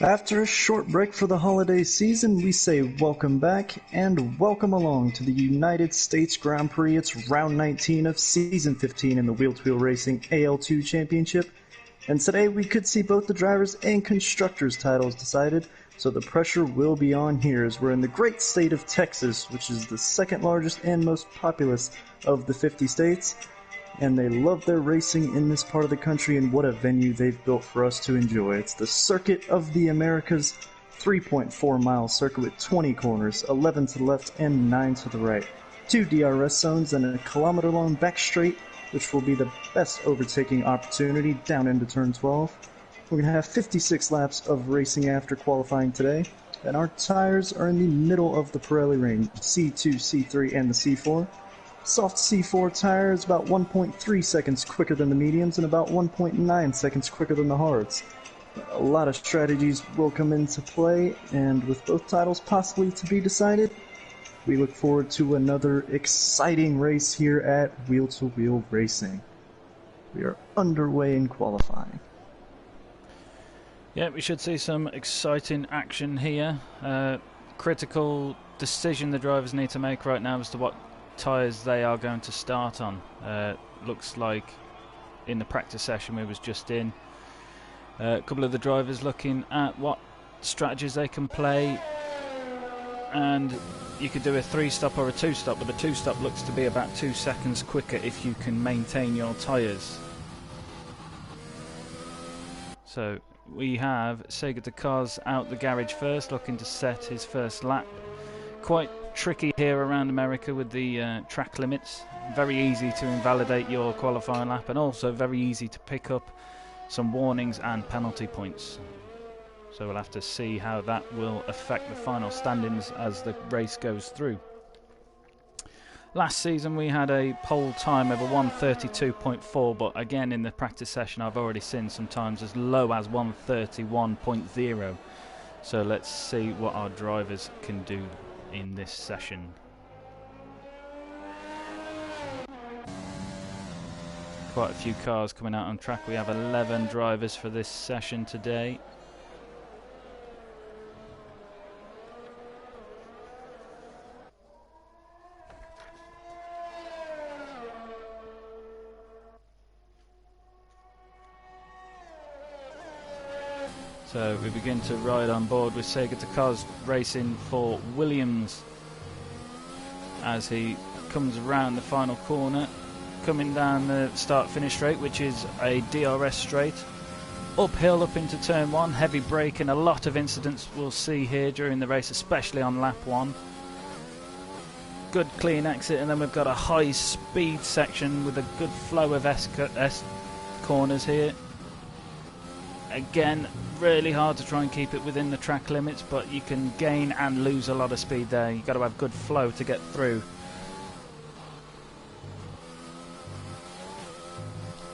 After a short break for the holiday season, we say welcome back and welcome along to the United States Grand Prix. It's round 19 of season 15 in the Wheel2Wheel Racing AL2 Championship. And today we could see both the drivers and constructors titles decided, so the pressure will be on here as we're in the great state of Texas, which is the second largest and most populous of the 50 states. And they love their racing in this part of the country, and what a venue they've built for us to enjoy. It's the Circuit of the Americas, 3.4-mile circuit with 20 corners, 11 to the left and 9 to the right. 2 DRS zones and a kilometer-long back straight, which will be the best overtaking opportunity down into turn 12. We're going to have 56 laps of racing after qualifying today, and our tires are in the middle of the Pirelli range, C2, C3, and the C4. Soft C4 tire is about 1.3 seconds quicker than the mediums and about 1.9 seconds quicker than the hards. A lot of strategies will come into play, and with both titles possibly to be decided, we look forward to another exciting race here at Wheel2Wheel Racing. We are underway in qualifying. Yeah, we should see some exciting action here. Critical decision the drivers need to make right now as to what tyres they are going to start on. Looks like in the practice session we was just in, a couple of the drivers looking at what strategies they can play, and you could do a 3-stop or a 2-stop, but the 2-stop looks to be about 2 seconds quicker if you can maintain your tyres. So we have Sega Takaz out the garage first, looking to set his first lap. Quite tricky here around America with the track limits. Very easy to invalidate your qualifying lap, and also very easy to pick up some warnings and penalty points. So we'll have to see how that will affect the final standings as the race goes through. Last season we had a pole time of a 1:32.4, but again in the practice session I've already seen some times as low as 1:31.0. So let's see what our drivers can do in this session. Quite a few cars coming out on track. We have 11 drivers for this session today. So we begin to ride on board with Sega Takaz racing for Williams as he comes around the final corner, coming down the start-finish straight, which is a DRS straight. Uphill up into turn 1, heavy braking, a lot of incidents we'll see here during the race, especially on lap 1. Good clean exit, and then we've got a high-speed section with a good flow of S corners here. Again, really hard to try and keep it within the track limits, but you can gain and lose a lot of speed there. You've got to have good flow to get through.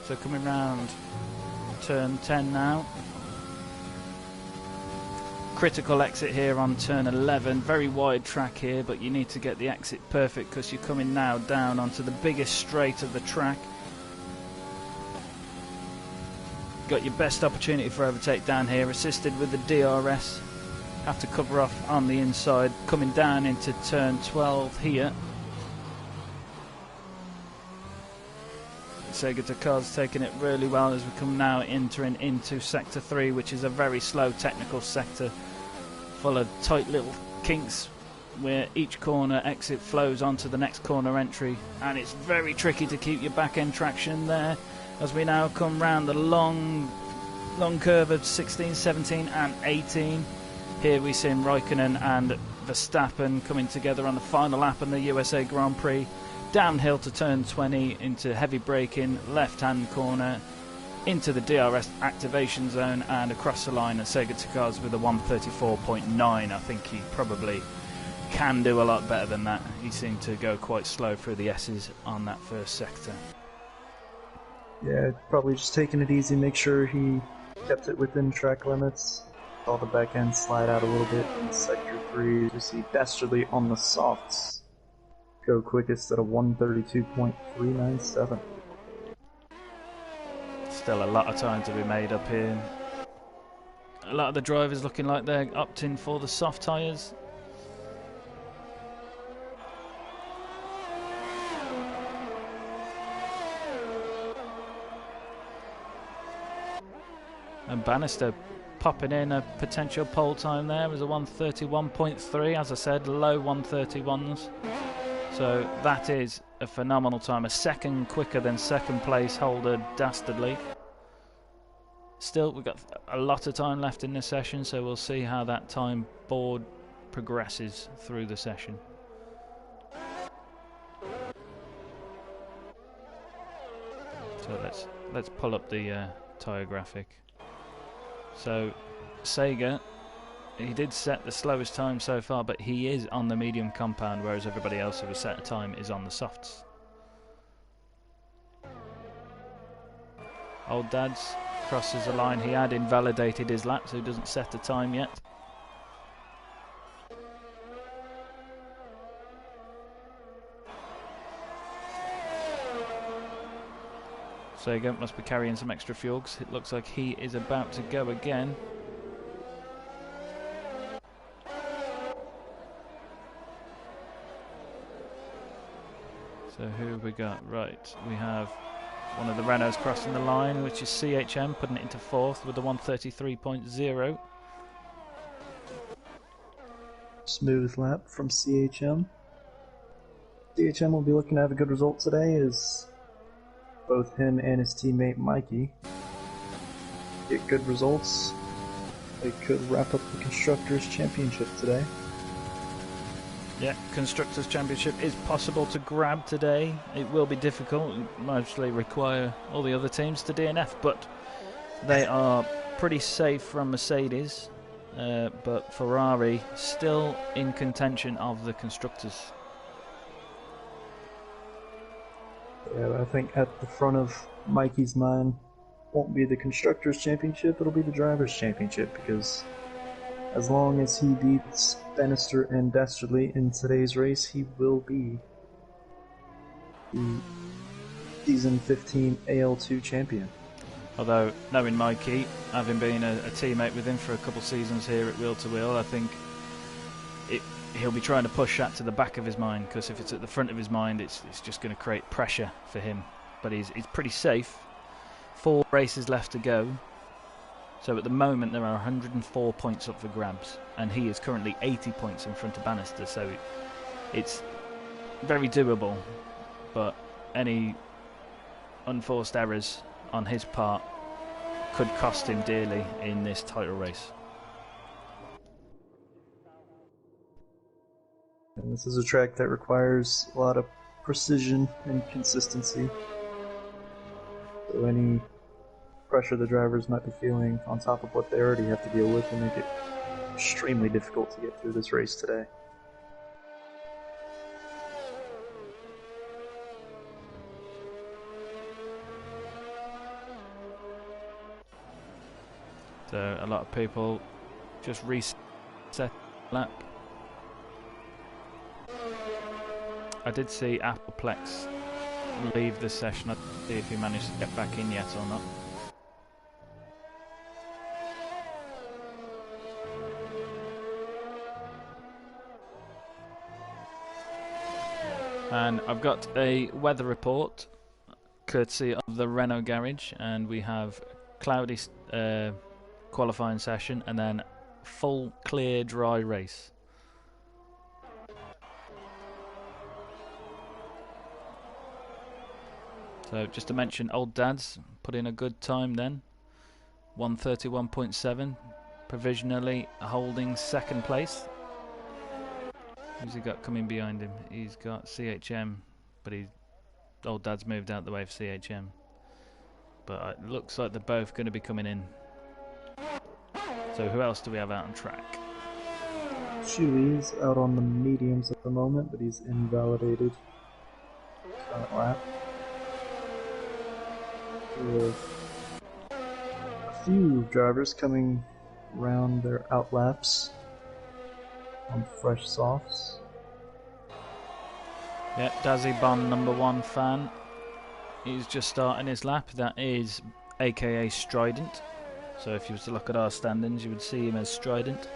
So coming round turn 10 now. Critical exit here on turn 11. Very wide track here, but you need to get the exit perfect because you're coming now down onto the biggest straight of the track. Got your best opportunity for overtake down here, assisted with the DRS. Have to cover off on the inside, coming down into turn 12 here. Sega Takaz taking it really well as we come now entering into sector 3, which is a very slow technical sector full of tight little kinks where each corner exit flows onto the next corner entry, and it's very tricky to keep your back end traction there. As we now come round the long curve of 16, 17 and 18. Here we see Raikkonen and Verstappen coming together on the final lap in the USA Grand Prix. Downhill to turn 20 into heavy braking, left-hand corner, into the DRS activation zone and across the line. And Sega Takaz with a 1:34.9. I think he probably can do a lot better than that. He seemed to go quite slow through the S's on that first sector. Yeah, probably just taking it easy, make sure he kept it within track limits. Saw the back end slide out a little bit in sector 3. We see Dastardly on the softs go quickest at a 1:32.397. Still a lot of time to be made up here. a lot of the drivers looking like they're opting for the soft tyres. And Bannister popping in a potential pole time there was a 1:31.3, as I said, low 1:31s. So that is a phenomenal time, a second quicker than second place holder Dastardly. Still, we've got a lot of time left in this session, so we'll see how that time board progresses through the session. So let's pull up the tyre graphic. So Sega, he did set the slowest time so far, but he is on the medium compound, whereas everybody else who has set a time is on the softs. Old Dad's crosses the line. He had invalidated his lap, so he doesn't set a time yet. Sega must be carrying some extra fuel because it looks like he is about to go again. So who have we got? Right, we have one of the Renaults crossing the line, which is CHM, putting it into fourth with the 1:33.0. Smooth lap from CHM. CHM will be looking to have a good result today as both him and his teammate Mikey get good results. They could wrap up the Constructors' Championship today. Yeah, Constructors' Championship is possible to grab today. It will be difficult. It mostly require all the other teams to DNF, but they are pretty safe from Mercedes. But Ferrari still in contention of the Constructors. Yeah, I think at the front of Mikey's mind won't be the Constructors' Championship, it'll be the Drivers' Championship, because as long as he beats Bannister and Dastardly in today's race, he will be the Season 15 AL2 champion. Although, knowing Mikey, having been a teammate with him for a couple of seasons here at Wheel2Wheel, I think he'll be trying to push that to the back of his mind, because if it's at the front of his mind, it's just going to create pressure for him. But he's pretty safe. 4 races left to go. So at the moment there are 104 points up for grabs, and he is currently 80 points in front of Bannister, so it's very doable, but any unforced errors on his part could cost him dearly in this title race. And this is a track that requires a lot of precision and consistency. So any pressure the drivers might be feeling on top of what they already have to deal with will make it extremely difficult to get through this race today. So a lot of people just reset lap. I did see Appleplex leave the session. I'll see if he managed to get back in yet or not. And I've got a weather report courtesy of the Renault garage, and we have cloudy qualifying session and then full clear dry race. So just to mention, Old Dad's put in a good time then, 1:31.7, provisionally holding second place. Who's he got coming behind him? He's got CHM, but Old Dad's moved out the way for CHM. But it looks like they're both going to be coming in. So who else do we have out on track? Chewy's out on the mediums at the moment, but he's invalidated. Current lap. With a few drivers coming around their out laps on fresh softs. Yeah, Dazzy Bond, #1 fan. He's just starting his lap. That is AKA Strident. So if you was to look at our standings, you would see him as Strident.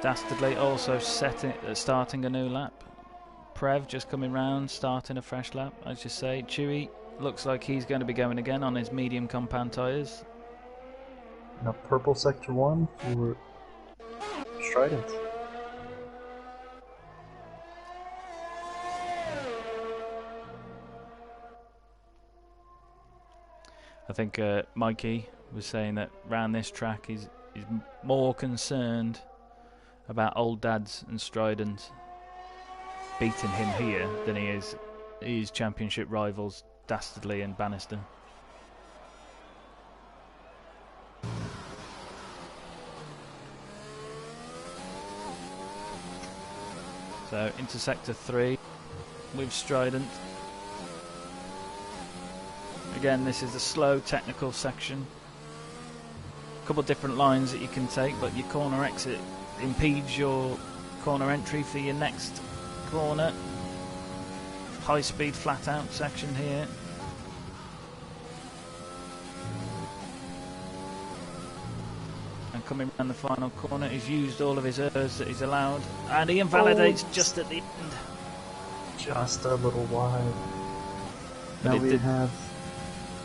Dastardly also starting a new lap. Prev just coming round, starting a fresh lap, as you say. Chewy looks like he's going to be going again on his medium compound tyres. Now purple sector 1 for Strident. I think Mikey was saying that round this track he's more concerned about old dads and Strident beating him here than he is his championship rivals Dastardly and Bannister. So into sector 3 with Strident. Again, this is a slow technical section. A couple of different lines that you can take, but your corner exit impedes your corner entry for your next corner. High speed flat out section here. And coming around the final corner, he's used all of his errs that he's allowed, and he invalidates just at the end. Just a little wide. But now we have.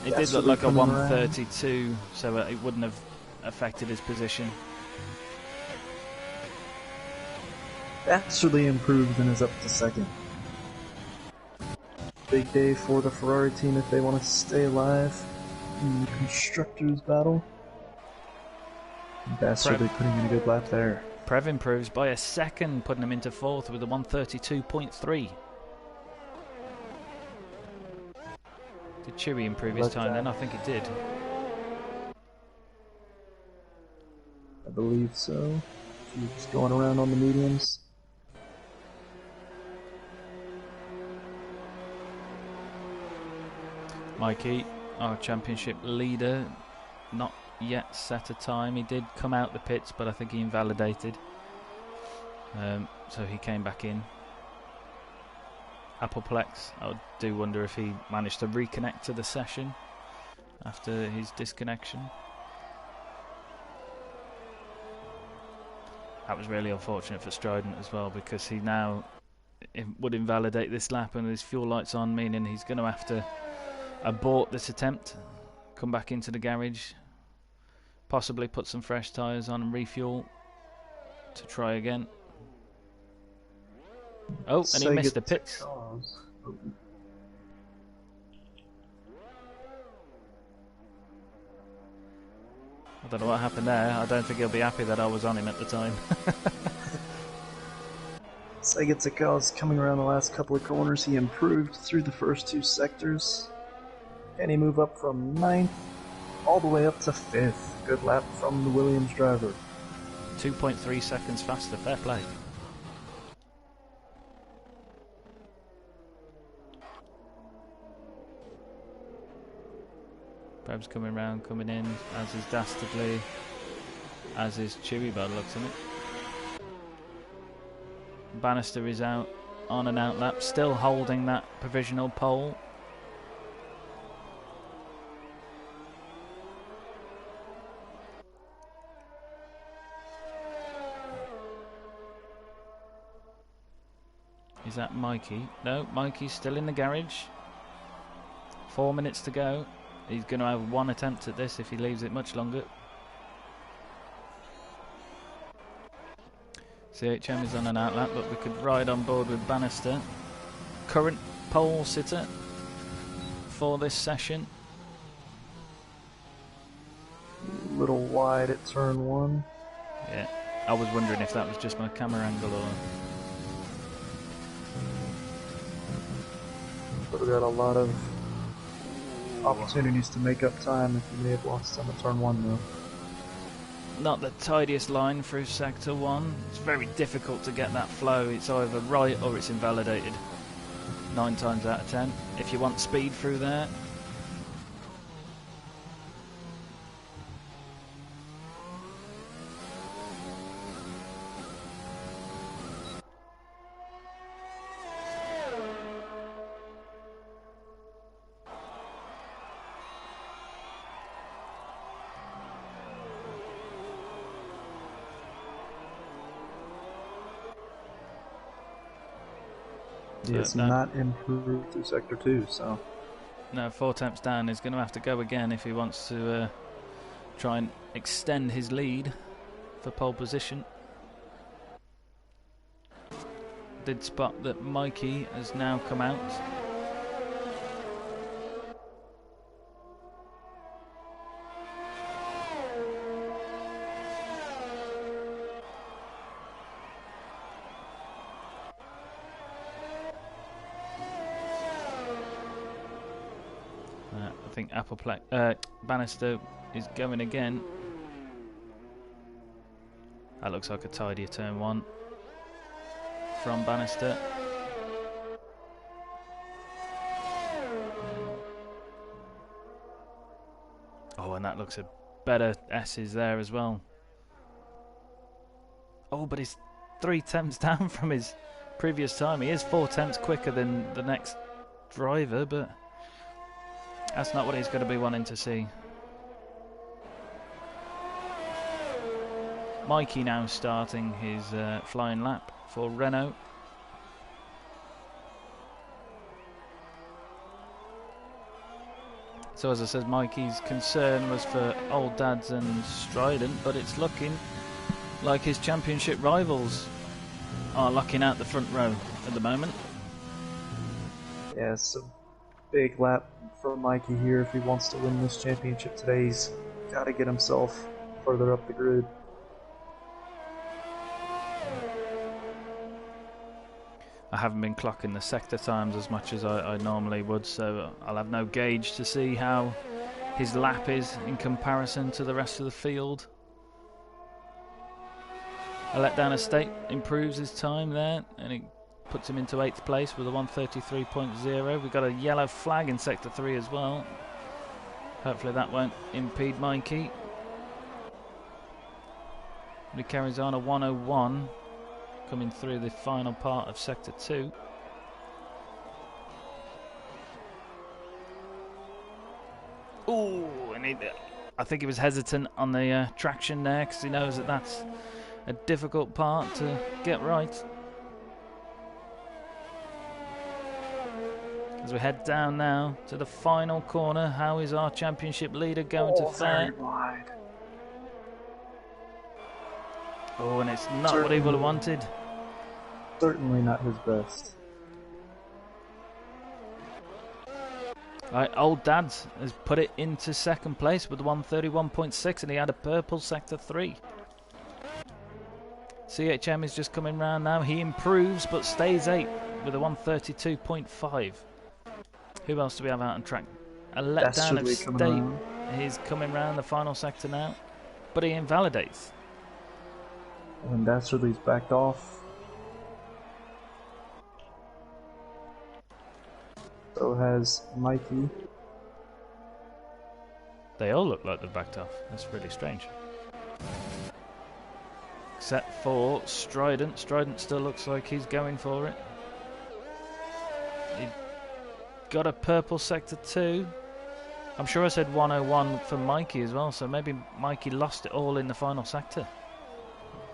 It did look like a 132, so it wouldn't have affected his position. Vastly improved and is up to second. Big day for the Ferrari team if they want to stay alive in the Constructors' battle. Vastly putting in a good lap there. Prev improves by a second, putting him into fourth with a 132.3. Did Chewy improve his time then? I think it did. I believe so. He's just going around on the mediums. Mikey, our championship leader, not yet set a time. He did come out the pits, but I think he invalidated. So he came back in. Appleplex, I do wonder if he managed to reconnect to the session after his disconnection. That was really unfortunate for Strident as well, because he now would invalidate this lap and his fuel lights on, meaning he's going to have to abort this attempt, come back into the garage, possibly put some fresh tyres on and refuel to try again. Oh, and he missed the pits. I don't know what happened there. I don't think he'll be happy that I was on him at the time. Saget's coming around the last couple of corners. He improved through the first two sectors. And he moved up from 9th all the way up to 5th. Good lap from the Williams driver. 2.3 seconds faster. Fair play. Prev's coming round, coming in, as is Dastardly, as is Chewy by the looks of it. Bannister is out on an out lap, still holding that provisional pole. Is that Mikey? No, Mikey's still in the garage. 4 minutes to go. He's going to have one attempt at this if he leaves it much longer. CHM is on an outlap, but we could ride on board with Bannister. Current pole sitter for this session. Little wide at turn 1. Yeah, I was wondering if that was just my camera angle or... But we got a lot of opportunities to make up time if you may have lost some at turn 1 though. Not the tidiest line through sector 1. It's very difficult to get that flow. It's either right or it's invalidated 9 times out of 10 if you want speed through there. He has not improved through Sector 2, so... No, 4 attempts down. He's going to have to go again if he wants to try and extend his lead for pole position. Did spot that Mikey has now come out. I think Bannister is going again. That looks like a tidier turn 1 from Bannister. Oh, and that looks a better S's there as well. Oh, but he's 3 attempts down from his previous time. He is 4 attempts quicker than the next driver, but that's not what he's going to be wanting to see. Mikey now starting his flying lap for Renault. So as I said, Mikey's concern was for Old Dads and Strident, but it's looking like his championship rivals are locking out the front row at the moment. Yeah, it's a big lap for Mikey here. If he wants to win this championship today, he's got to get himself further up the grid. I haven't been clocking the sector times as much as I normally would, so I'll have no gauge to see how his lap is in comparison to the rest of the field. A letdown estate improves his time there, and it puts him into 8th place with a 1:33.0. We've got a yellow flag in sector 3 as well. Hopefully that won't impede Mikey. He carries on a 1:01. Coming through the final part of Sector 2. Ooh, and I think he was hesitant on the traction there because he knows that that's a difficult part to get right. As we head down now to the final corner, how is our championship leader going to fare? Very wide. Oh, and it's not what he would have wanted. Certainly not his best. Right, Old Dads has put it into 2nd place with 1:31.6, and he had a purple sector 3. CHM is just coming round now. He improves but stays 8 with a 1:32.5. Who else do we have out on track? A letdown of State. He's coming round the final sector now, but he invalidates. And Dastardly's backed off. So has Mikey. They all look like they've backed off. That's really strange. Except for Strident. Strident still looks like he's going for it. He got a purple sector 2. I'm sure I said 1:01 for Mikey as well, so maybe Mikey lost it all in the final sector,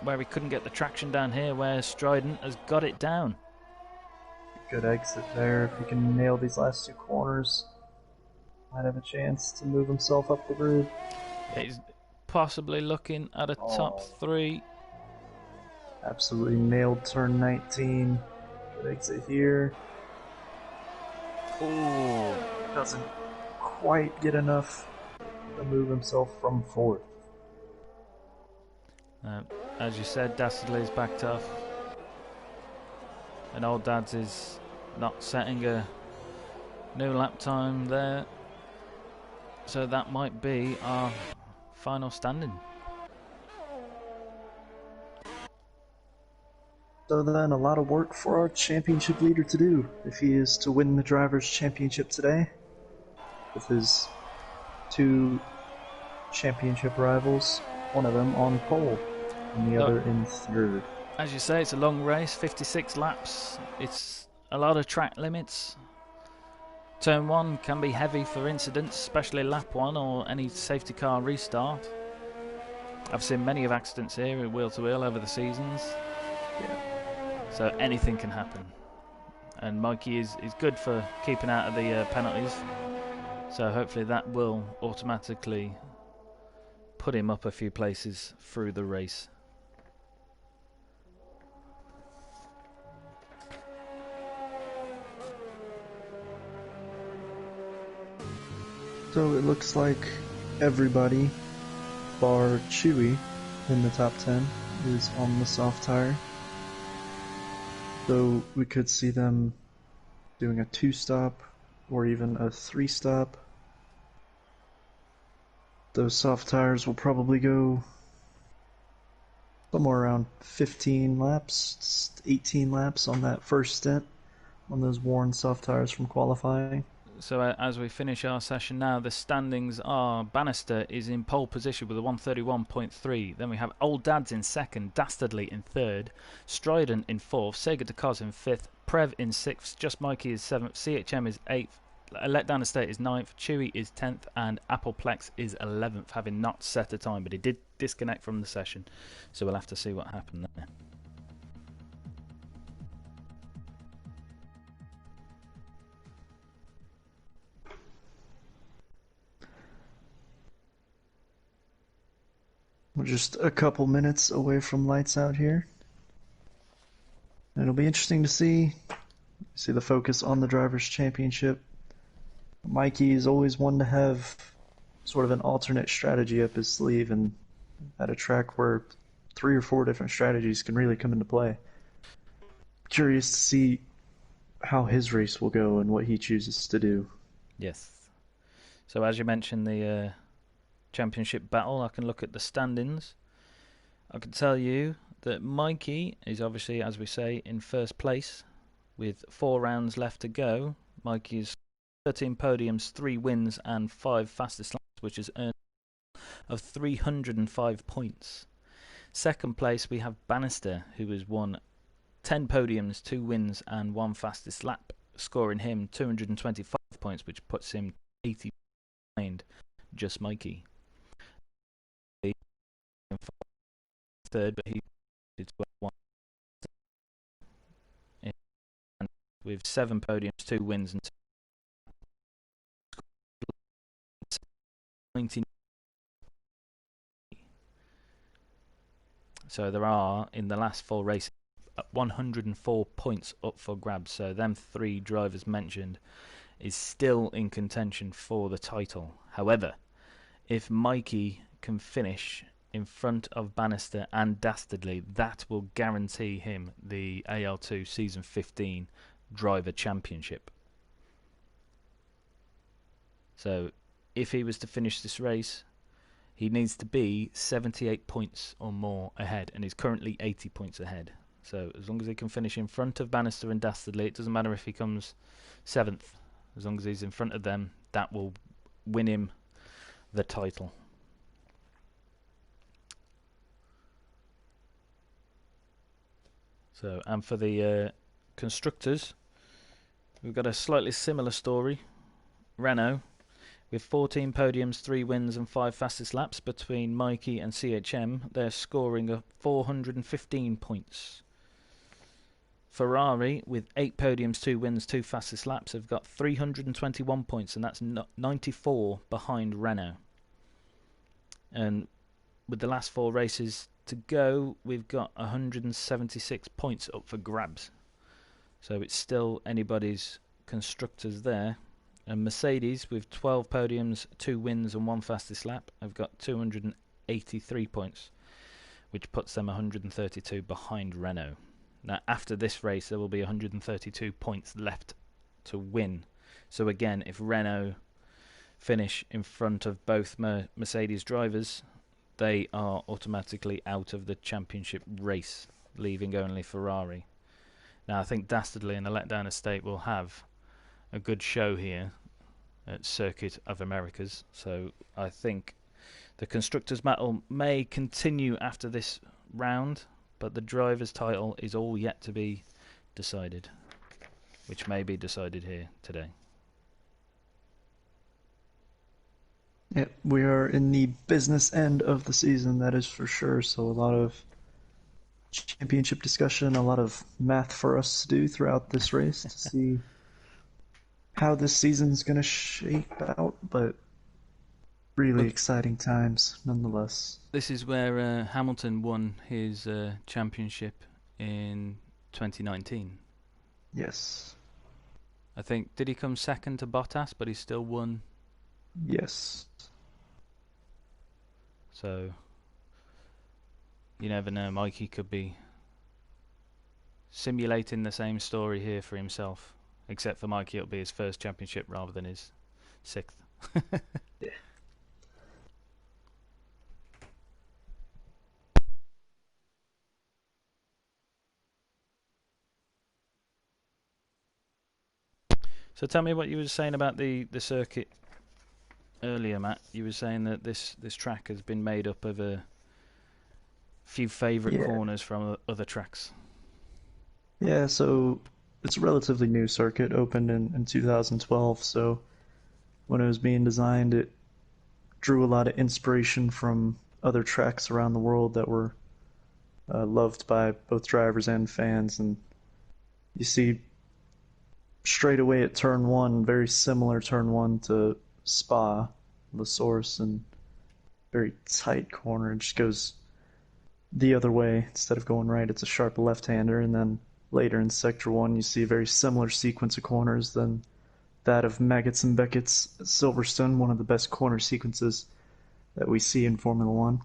where he couldn't get the traction down here, where Strident has got it down. Good exit there. If he can nail these last 2 corners, might have a chance to move himself up the grid. He's possibly looking at a top 3. Absolutely nailed turn 19. Good exit here. Ooh. Doesn't quite get enough to move himself from 4th. As you said, Dastardly's backed off. And Old Dads is not setting a new lap time there. So that might be our final standing. So then a lot of work for our championship leader to do if he is to win the Drivers' Championship today. With his 2 championship rivals, one of them on pole and the other in 3rd. As you say, it's a long race, 56 laps. It's a lot of track limits. Turn 1 can be heavy for incidents, especially lap 1 or any safety car restart. I've seen many of accidents here at Wheel2Wheel over the seasons. Yeah. So anything can happen. and Mikey is good for keeping out of the penalties. So hopefully that will automatically put him up a few places through the race. So it looks like everybody, bar Chewy, in the top 10 is on the soft tire. So we could see them doing a 2-stop or even a 3-stop. Those soft tires will probably go somewhere around 15 laps, 18 laps on that first stint on those worn soft tires from qualifying. So as we finish our session now, the standings are: Bannister is in pole position with a 131.3. Then we have Old Dads in second, Dastardly in third, Strident in fourth, Sega de Cos in fifth, Prev in sixth, Just Mikey is seventh, CHM is eighth, Letdown Estate is ninth, Chewy is 10th, and Appleplex is 11th, having not set a time, but he did disconnect from the session, so we'll have to see what happened there. We're just a couple minutes away from lights out here. It'll be interesting to see the focus on the Drivers' Championship. Mikey is always one to have sort of an alternate strategy up his sleeve, and at a track where 3 or 4 different strategies can really come into play. Curious to see how his race will go and what he chooses to do. Yes. So as you mentioned, the championship battle, I can look at the standings. I can tell you that Mikey is obviously, as we say, in first place with 4 rounds left to go. Mikey is 13 podiums, 3 wins and 5 fastest laps, which is earned of 305 points. Second place we have Bannister, who has won 10 podiums, 2 wins and 1 fastest lap, scoring him 225 points, which puts him 80 behind Just Mikey. Third, but he did well with 7 podiums, 2 wins and 19. So there are, in the last 4 races, 104 points up for grabs. So them 3 drivers mentioned is still in contention for the title. However, if Mikey can finish in front of Bannister and Dastardly, that will guarantee him the AL2 Season 15 Driver Championship. So if he was to finish this race, he needs to be 78 points or more ahead, and he's currently 80 points ahead. So as long as he can finish in front of Bannister and Dastardly, it doesn't matter if he comes 7th. As long as he's in front of them, that will win him the title. So, and for the constructors, we've got a slightly similar story. Renault, with 14 podiums, 3 wins and 5 fastest laps between Mikey and CHM, they're scoring 415 points. Ferrari, with 8 podiums, 2 wins, 2 fastest laps, have got 321 points, and that's 94 behind Renault. And with the last 4 races to go, we've got 176 points up for grabs. So it's still anybody's constructors there. And Mercedes, with 12 podiums, 2 wins and 1 fastest lap, have got 283 points, which puts them 132 behind Renault. Now, after this race, there will be 132 points left to win. So again, if Renault finish in front of both Mercedes drivers, they are automatically out of the championship race, leaving only Ferrari. Now, I think Dastardly and the Letdown Estate will have a good show here at Circuit of Americas. So I think the Constructors' Battle may continue after this round, but the Drivers' title is all yet to be decided, which may be decided here today. Yeah, we are in the business end of the season, that is for sure. So a lot of championship discussion, a lot of math for us to do throughout this race to see how this season's going to shape out, but really exciting times nonetheless. This is where Hamilton won his championship in 2019. Yes. I think, did he come second to Bottas, but he still won? Yes. So, you never know, Mikey could be simulating the same story here for himself. Except for Mikey, it'll be his first championship rather than his 6th. Yeah. So tell me what you were saying about the circuit earlier, Matt. You were saying that this track has been made up of a few favourite corners from other tracks. Yeah, so it's a relatively new circuit, opened in 2012, so when it was being designed, it drew a lot of inspiration from other tracks around the world that were loved by both drivers and fans. And you see straight away at turn one, very similar turn one to Spa, La Source, and very tight corner. It just goes the other way. Instead of going right, it's a sharp left-hander. And then later in Sector 1, you see a very similar sequence of corners than that of Maggots and Beckett's Silverstone, one of the best corner sequences that we see in Formula 1.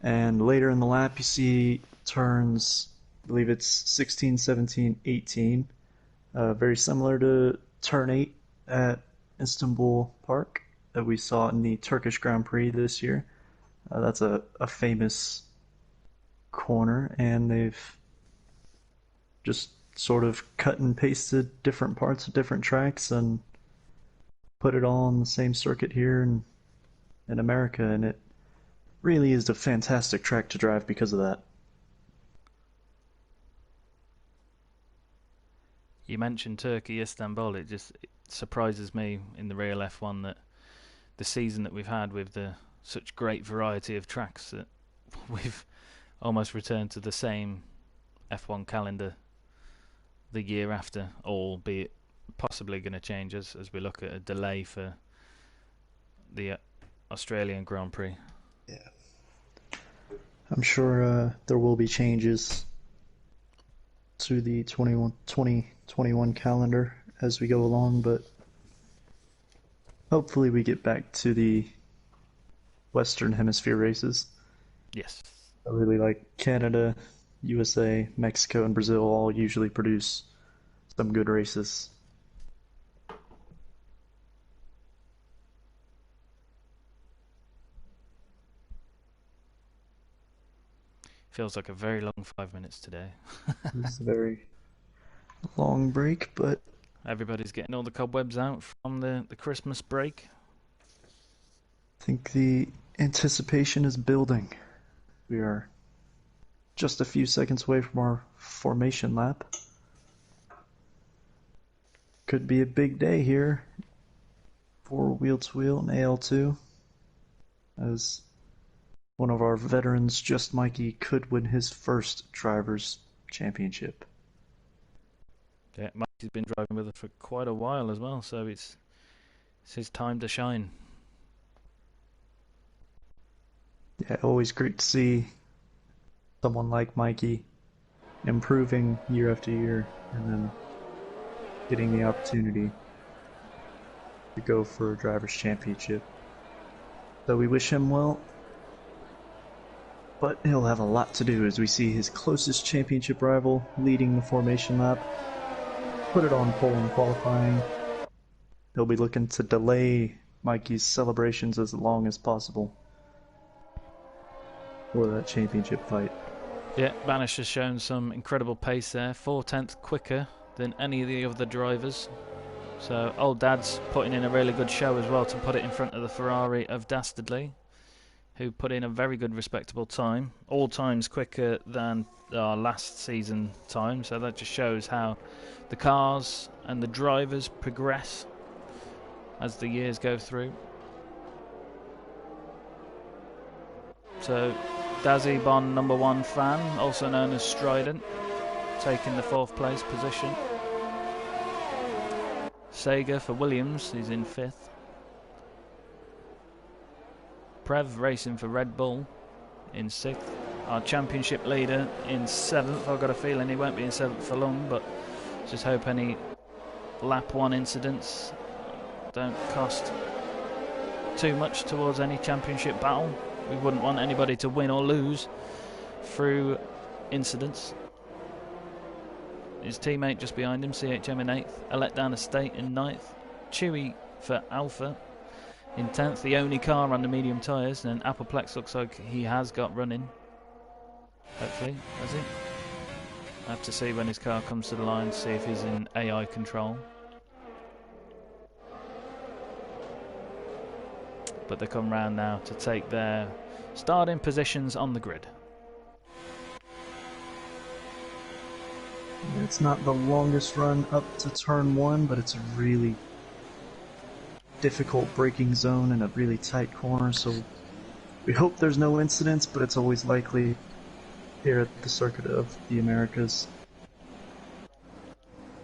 And later in the lap, you see turns, I believe it's 16, 17, 18, very similar to turn 8 at Istanbul Park that we saw in the Turkish Grand Prix this year. That's a famous corner, and they've just sort of cut and pasted different parts of different tracks and put it all on the same circuit here in America, and it really is a fantastic track to drive because of that. You mentioned Turkey, Istanbul. It surprises me in the real F1 that the season that we've had with such great variety of tracks that we've almost returned to the same F1 calendar the year after, albeit possibly going to change as we look at a delay for the Australian Grand Prix. Yeah. I'm sure there will be changes to the 2021 calendar as we go along, but hopefully we get back to the Western Hemisphere races. Yes. I really like Canada, USA, Mexico, and Brazil all usually produce some good races. Feels like a very long 5 minutes today. It's a very long break, but everybody's getting all the cobwebs out from the Christmas break. I think the anticipation is building. We are just a few seconds away from our formation lap. Could be a big day here for Wheel2Wheel and AL2, as one of our veterans, Just Mikey, could win his first Drivers' Championship. Yeah, Mikey's been driving with us for quite a while as well, so it's his time to shine. Yeah, always great to see someone like Mikey improving year after year and then getting the opportunity to go for a Drivers' Championship. So we wish him well, but he'll have a lot to do as we see his closest championship rival leading the formation lap. Put it on pole in qualifying. He'll be looking to delay Mikey's celebrations as long as possible for that championship fight. Yeah, Banish has shown some incredible pace there, 4/10 quicker than any of the other drivers. So old Dad's putting in a really good show as well to put it in front of the Ferrari of Dastardly, who put in a very good respectable time, all times quicker than our last season time. So that just shows how the cars and the drivers progress as the years go through. So Dazzy Bond #1 fan, also known as Strident, taking the 4th place position. Sega for Williams is in 5th. Prev racing for Red Bull in 6th. Our championship leader in 7th. I've got a feeling he won't be in 7th for long, but just hope any lap 1 incidents don't cost too much towards any championship battle. We wouldn't want anybody to win or lose through incidents. His teammate just behind him, CHM in 8th, a letdown estate in 9th, Chewy for Alpha in 10th, the only car under medium tyres, and Appleplex looks like he has got running. Hopefully, has he? I have to see when his car comes to the line, see if he's in AI control. But they come round now to take their starting positions on the grid. It's not the longest run up to turn 1, but it's a really difficult braking zone and a really tight corner, so we hope there's no incidents, but it's always likely here at the Circuit of the Americas.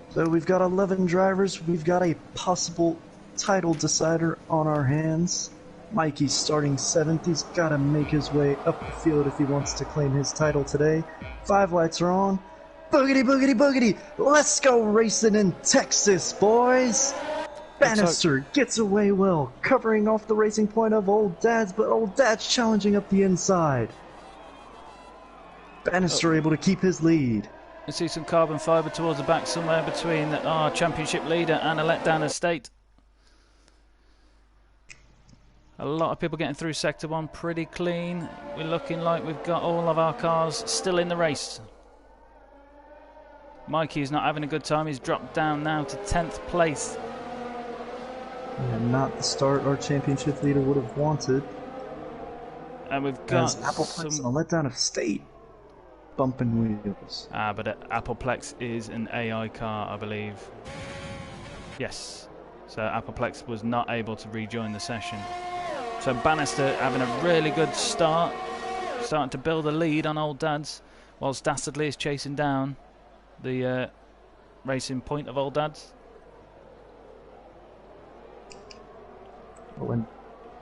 So we've got 11 drivers, we've got a possible title decider on our hands. Mikey's starting 7th, he's got to make his way up the field if he wants to claim his title today. 5 lights are on. Boogity, boogity, boogity! Let's go racing in Texas, boys! Bannister gets away well, covering off the racing point of Old Dad's, but Old Dad's challenging up the inside. Bannister able to keep his lead. I see some carbon fibre towards the back, somewhere between our championship leader and a letdown estate. A lot of people getting through Sector 1 pretty clean. We're looking like we've got all of our cars still in the race. Mikey is not having a good time. He's dropped down now to 10th place. Yeah, not the start our championship leader would have wanted. And we've got Appleplex on a letdown of state. Bumping wheels. But Appleplex is an AI car, I believe. Yes. So Appleplex was not able to rejoin the session. So Bannister having a really good start. Starting to build a lead on Old Dad's, whilst Dastardly is chasing down the racing point of Old Dad's. Oh, and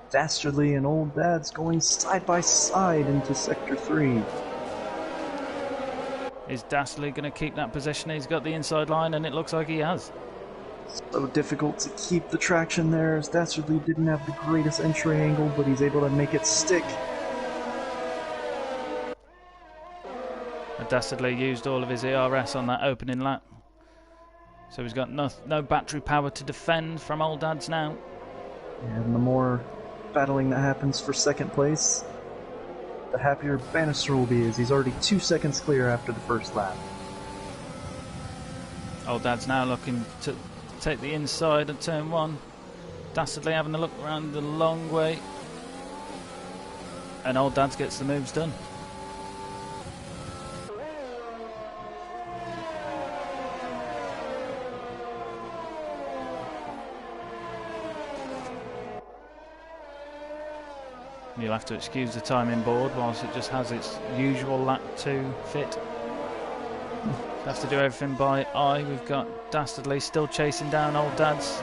Dastardly and Old Dad's going side by side into Sector 3. Is Dastardly going to keep that position? He's got the inside line, and it looks like he has. So difficult to keep the traction there, as Dastardly didn't have the greatest entry angle, but he's able to make it stick. And Dastardly used all of his ERS on that opening lap. So he's got no battery power to defend from Old Dad's now. And the more battling that happens for 2nd place, the happier Bannister will be, as he's already 2 seconds clear after the first lap. Old Dad's now looking to take the inside of turn 1. Dastardly having a look around the long way. And Old Dad's gets the moves done. You'll have to excuse the timing board whilst it just has its usual lap 2 fit. Have to do everything by eye. We've got Dastardly still chasing down Old Dad's.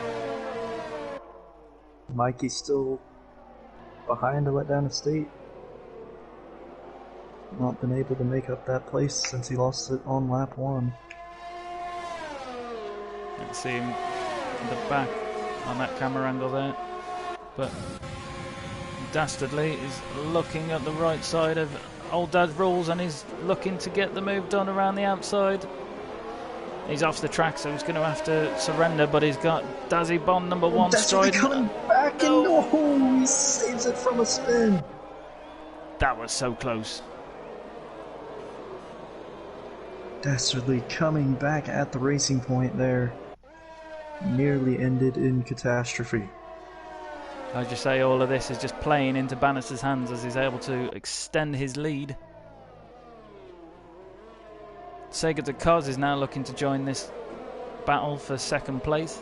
Mikey's still behind to let down estate. Not been able to make up that place since he lost it on lap 1. You can see him in the back on that camera angle there. But Dastardly is looking at the right side of Old Dad's rules, and he's looking to get the move done around the outside. He's off the track, so he's going to have to surrender, but he's got Dazzy Bomb #1 Dastardly coming back, and he saves it from a spin. That was so close. Dastardly coming back at the racing point there. Nearly ended in catastrophe. I just say all of this is just playing into Bannister's hands as he's able to extend his lead. Sega de Cos is now looking to join this battle for 2nd place.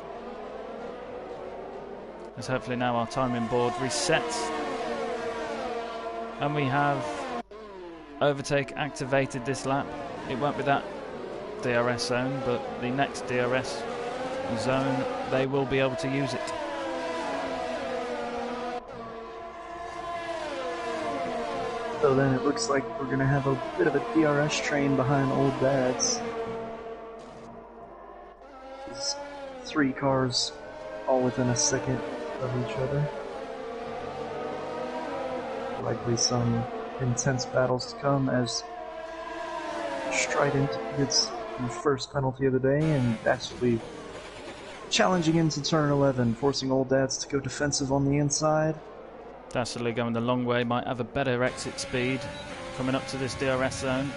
As hopefully now our timing board resets. And we have Overtake activated this lap. It won't be that DRS zone, but the next DRS zone, they will be able to use it. So then it looks like we're going to have a bit of a DRS train behind Old Dad's. There's 3 cars all within a second of each other. Likely some intense battles to come as Strident gets the first penalty of the day and dastardly challenging into turn 11, forcing Old Dad's to go defensive on the inside. Dastardly going the long way, might have a better exit speed coming up to this DRS zone.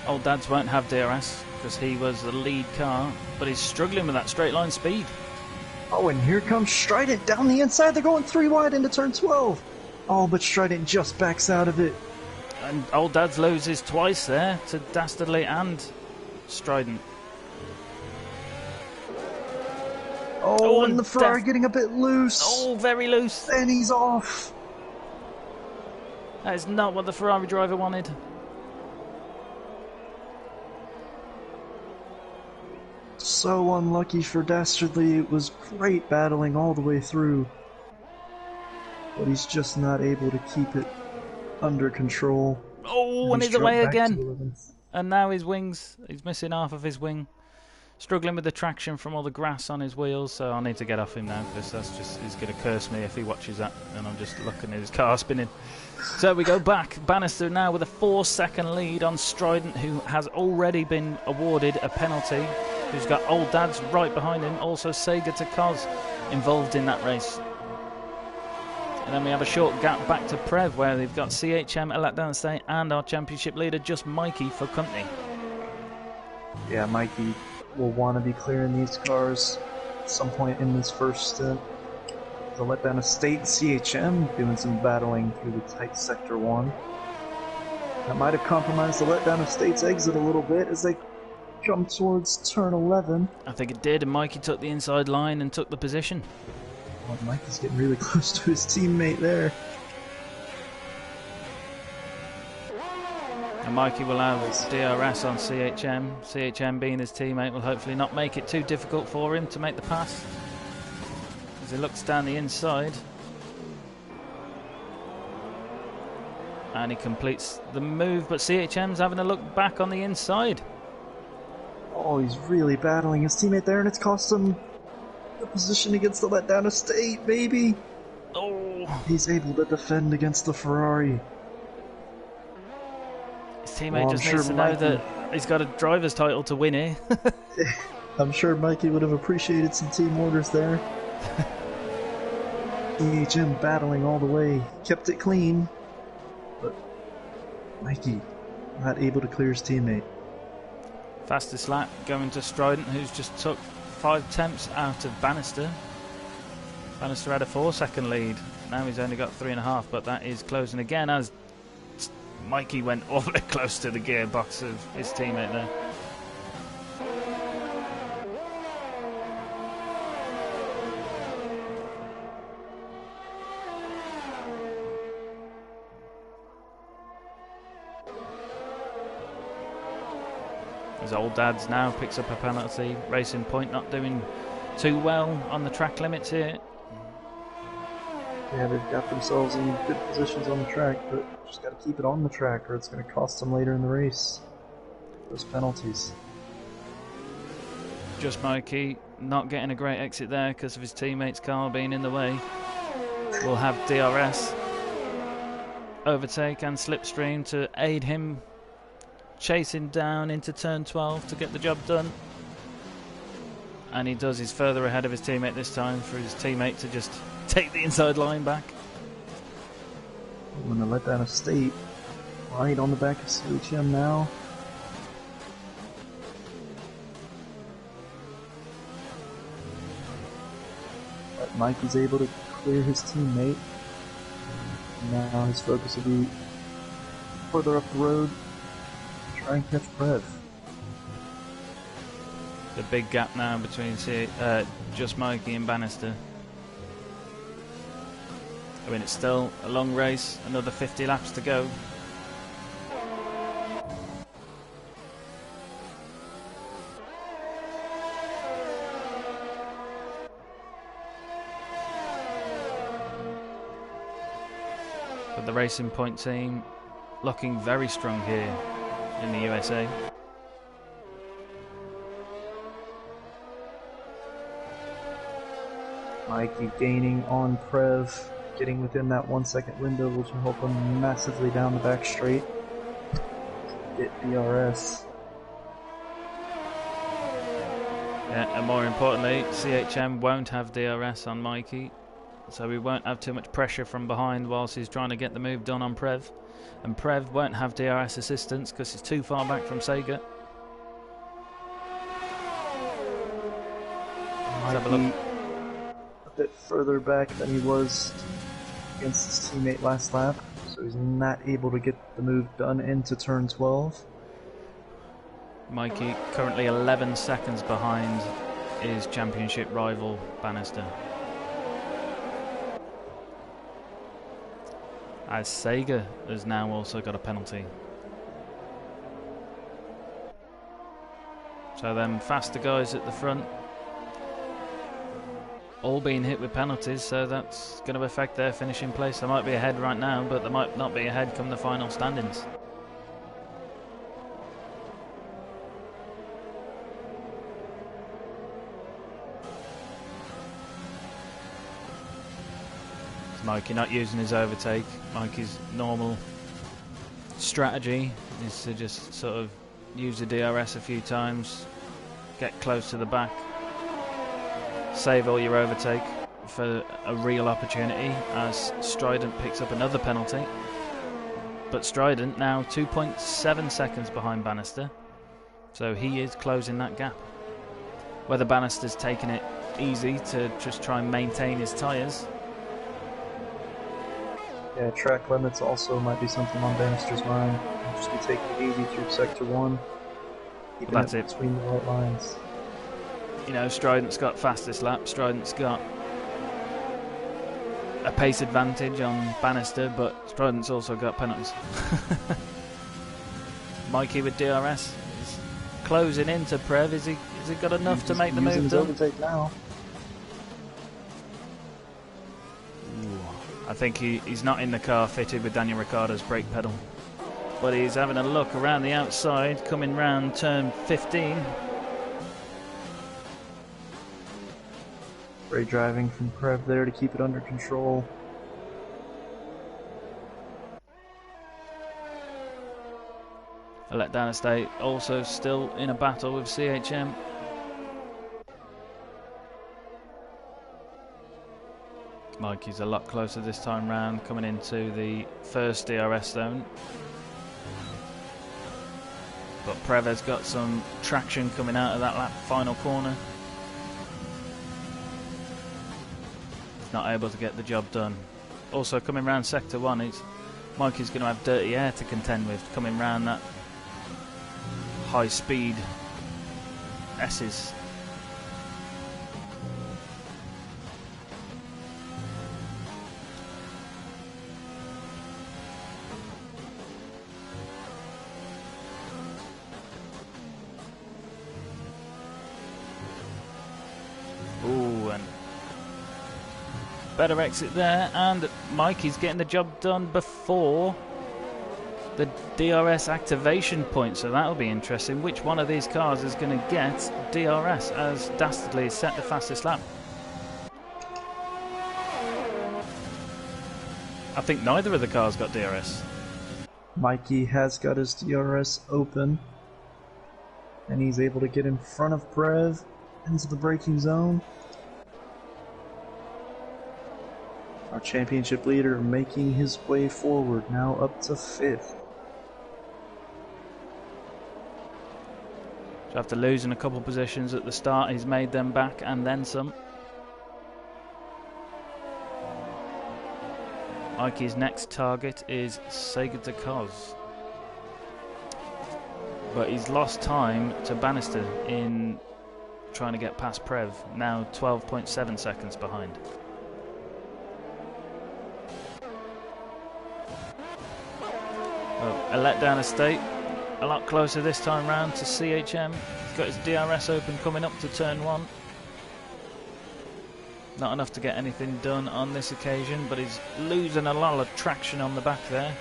Old Dad's won't have DRS because he was the lead car, but he's struggling with that straight line speed. Oh, and here comes Strident down the inside. They're going 3 wide into turn 12. Oh, but Strident just backs out of it. And Old Dad's loses twice there to Dastardly and Strident. Oh, and the Ferrari getting a bit loose. Oh, very loose. And he's off. That is not what the Ferrari driver wanted. So unlucky for Dastardly. It was great battling all the way through. But he's just not able to keep it under control. Oh, and he's away again. And now his wings, he's missing half of his wing. Struggling with the traction from all the grass on his wheels, so I need to get off him now because that's just, he's going to curse me if he watches that, and I'm just looking at his car spinning. So we go back. Bannister now with a 4-second lead on Strident, who has already been awarded a penalty, who's got Old Dad's right behind him, also Sega to Cos involved in that race. And then we have a short gap back to Prev, where they've got CHM, Letdown State, and our championship leader, just Mikey, for company. Yeah, Mikey will want to be clearing these cars at some point in this first stint. The Letdown Estate CHM doing some battling through the tight sector 1. That might have compromised the Letdown Estate's exit a little bit as they come towards turn 11. I think it did, and Mikey took the inside line and took the position. Well, Mikey's getting really close to his teammate there. And Mikey will have DRS on CHM. CHM being his teammate will hopefully not make it too difficult for him to make the pass. As he looks down the inside. And he completes the move, but CHM's having a look back on the inside. Oh, he's really battling his teammate there, and it's cost him the position against the Letdown Estate, baby. Oh! He's able to defend against the Ferrari. His teammate just needs to know that he's got a driver's title to win here. I'm sure Mikey would have appreciated some team orders there. EHM battling all the way, kept it clean, but Mikey not able to clear his teammate. Fastest lap going to Strident, who's just took 5 tenths out of Bannister. Bannister had a 4-second lead. Now he's only got 3.5, but that is closing again as Mikey went awfully close to the gearbox of his teammate there. As Old Dad's now picks up a penalty. Racing Point not doing too well on the track limits here. Yeah, they've got themselves in good positions on the track, but just got to keep it on the track or it's going to cost them later in the race. Those penalties. Just Mikey not getting a great exit there because of his teammate's car being in the way. Will have DRS, overtake and slipstream to aid him chasing down into turn 12 to get the job done. And he does, he's further ahead of his teammate this time for his teammate to just take the inside line back. When they let down Estate right on the back of CHM now. But Mikey's able to clear his teammate. Now his focus will be further up the road. Try and catch Prev. The big gap now between just Mikey and Bannister. I mean, it's still a long race, another 50 laps to go. But the Racing Point team looking very strong here in the USA. Mikey gaining on Prev, getting within that 1 second window, which will help him massively down the back straight. Get DRS. Yeah, and more importantly, CHM won't have DRS on Mikey, so we won't have too much pressure from behind whilst he's trying to get the move done on Prev. And Prev won't have DRS assistance because he's too far back from Sega. Let's have a look. A bit further back than he was against his teammate last lap, so he's not able to get the move done into turn 12. Mikey currently 11 seconds behind his championship rival Bannister. As Sega has now also got a penalty. So them faster guys at the front all being hit with penalties, so that's going to affect their finishing place. They might be ahead right now, but they might not be ahead come the final standings. Mikey not using his overtake. Mikey's normal strategy is to just sort of use the DRS a few times, get close to the back, save all your overtake for a real opportunity as Strident picks up another penalty. But Strident now 2.7 seconds behind Bannister, so he is closing that gap. Whether Bannister's taking it easy to just try and maintain his tyres. Yeah, track limits also might be something on Bannister's mind. He'll just be taking it easy through Sector 1. Keeping That's it between the white lines. You know, Strident's got fastest lap, Strident's got a pace advantage on Bannister, but Strident's also got penalties. Mikey with DRS is closing into Prev. Is he got enough to make the move done? Overtake now. I think he's not in the car fitted with Daniel Ricciardo's brake pedal, but he's having a look around the outside, coming round turn 15. Great driving from Prev there to keep it under control. A letdown estate also still in a battle with CHM. Mikey's a lot closer this time round, coming into the first DRS zone. But Prev has got some traction coming out of that final corner. He's not able to get the job done. Also coming round Sector 1, Mikey's going to have dirty air to contend with, coming round that high speed S's. Better exit there, and Mikey's getting the job done before the DRS activation point, so that'll be interesting. Which one of these cars is going to get DRS as Dastardly has set the fastest lap? I think neither of the cars got DRS. Mikey has got his DRS open, and he's able to get in front of Prev into the braking zone. Our championship leader making his way forward, now up to 5th. So after losing a couple positions at the start, he's made them back and then some. Mikey's next target is Sega de Cos. But he's lost time to Bannister in trying to get past Prev, now 12.7 seconds behind. A letdown estate, a lot closer this time round to CHM. He's got his DRS open coming up to turn 1. Not enough to get anything done on this occasion, but he's losing a lot of traction on the back there.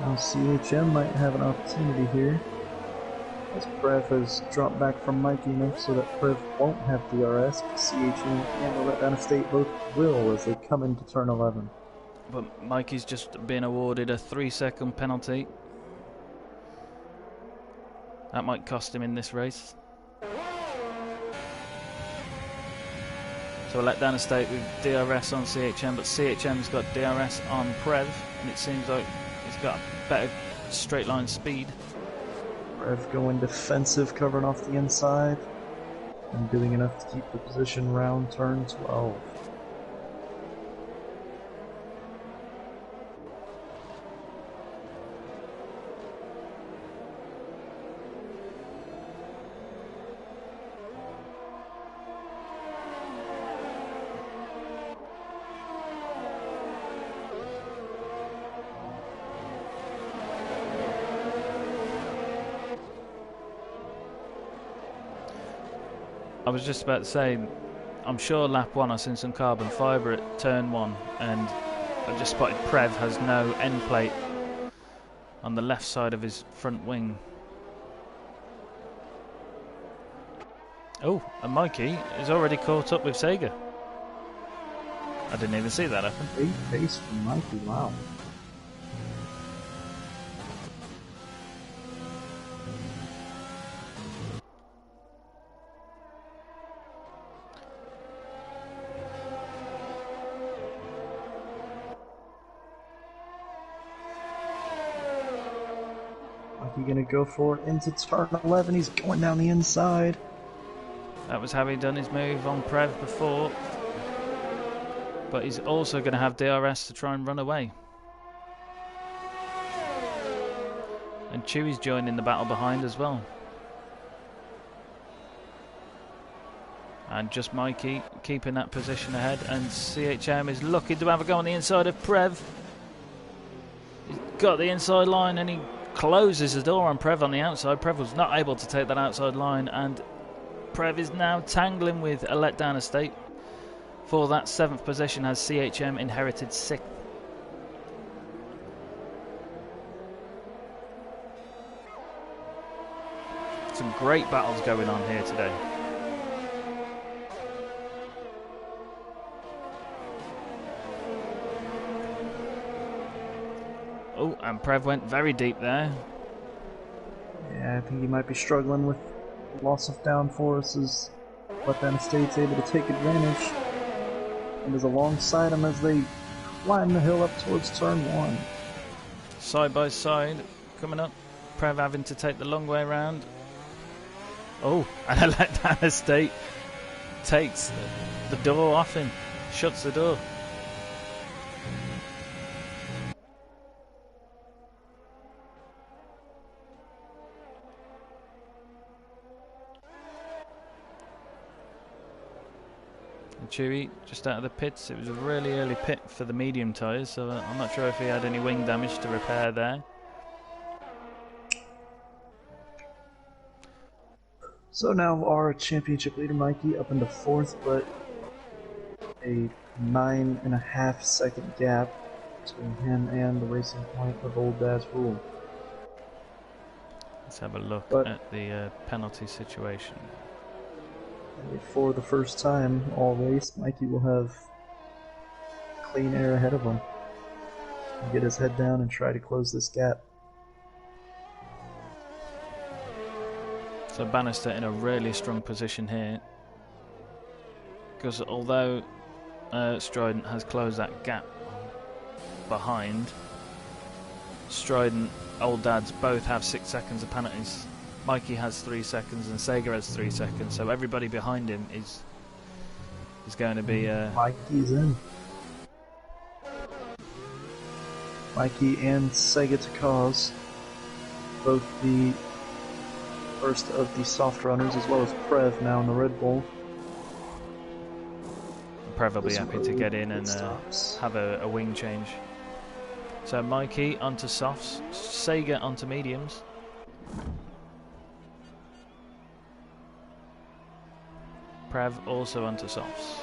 Now CHM might have an opportunity here, as Prev has dropped back from Mikey enough so that Prev won't have DRS, but CHM and the Letdown Estate both will as they come into turn 11. But Mikey's just been awarded a 3-second penalty. That might cost him in this race. So a Letdown Estate with DRS on CHM, but CHM's got DRS on Prev, and it seems like he's got better straight line speed. Prev going defensive, covering off the inside, and doing enough to keep the position round turn 12. I was just about to say, I'm sure lap 1 I seen some carbon fibre at turn 1, and I just spotted Prev has no end plate on the left side of his front wing. Oh, and Mikey is already caught up with Sega. I didn't even see that happen. Great pace from Mikey, wow. Mikey gonna go for it into turn 11, he's going down the inside. That was how he done his move on Prev before. But he's also going to have DRS to try and run away. And Chewy's joining the battle behind as well. And just Mikey keeping that position ahead, and CHM is lucky to have a go on the inside of Prev. He's got the inside line and he closes the door on Prev on the outside. Prev was not able to take that outside line, and Prev is now tangling with a Letdown Estate. For that 7th position has CHM inherited 6th. Some great battles going on here today. Oh, and Prev went very deep there. Yeah, I think he might be struggling with loss of downforce as Letdown Estate's able to take advantage. And is alongside him as they climb the hill up towards turn 1. Side by side, coming up. Prev having to take the long way around. Oh, and a Letdown Estate takes the door off him, shuts the door. Chewy just out of the pits. It was a really early pit for the medium tyres, so I'm not sure if he had any wing damage to repair there. So now our championship leader Mikey up into 4th, but a 9.5 second gap between him and the Racing Point of Old Dad's Rule. Let's have a look at the penalty situation. For the first time all race, Mikey will have clean air ahead of him. He'll get his head down and try to close this gap. So Bannister in a really strong position here, because although Strident has closed that gap behind, Strident, Old Dads both have 6 seconds of penalties. Mikey has 3 seconds and Sega has 3 seconds, so everybody behind him is going to be... Mikey's in. Mikey and Sega to cause, both the first of the soft runners, as well as Prev now in the Red Bull. Prev will be happy to get in and stops. have a wing change. So Mikey onto softs, Sega onto mediums. Prev also onto softs.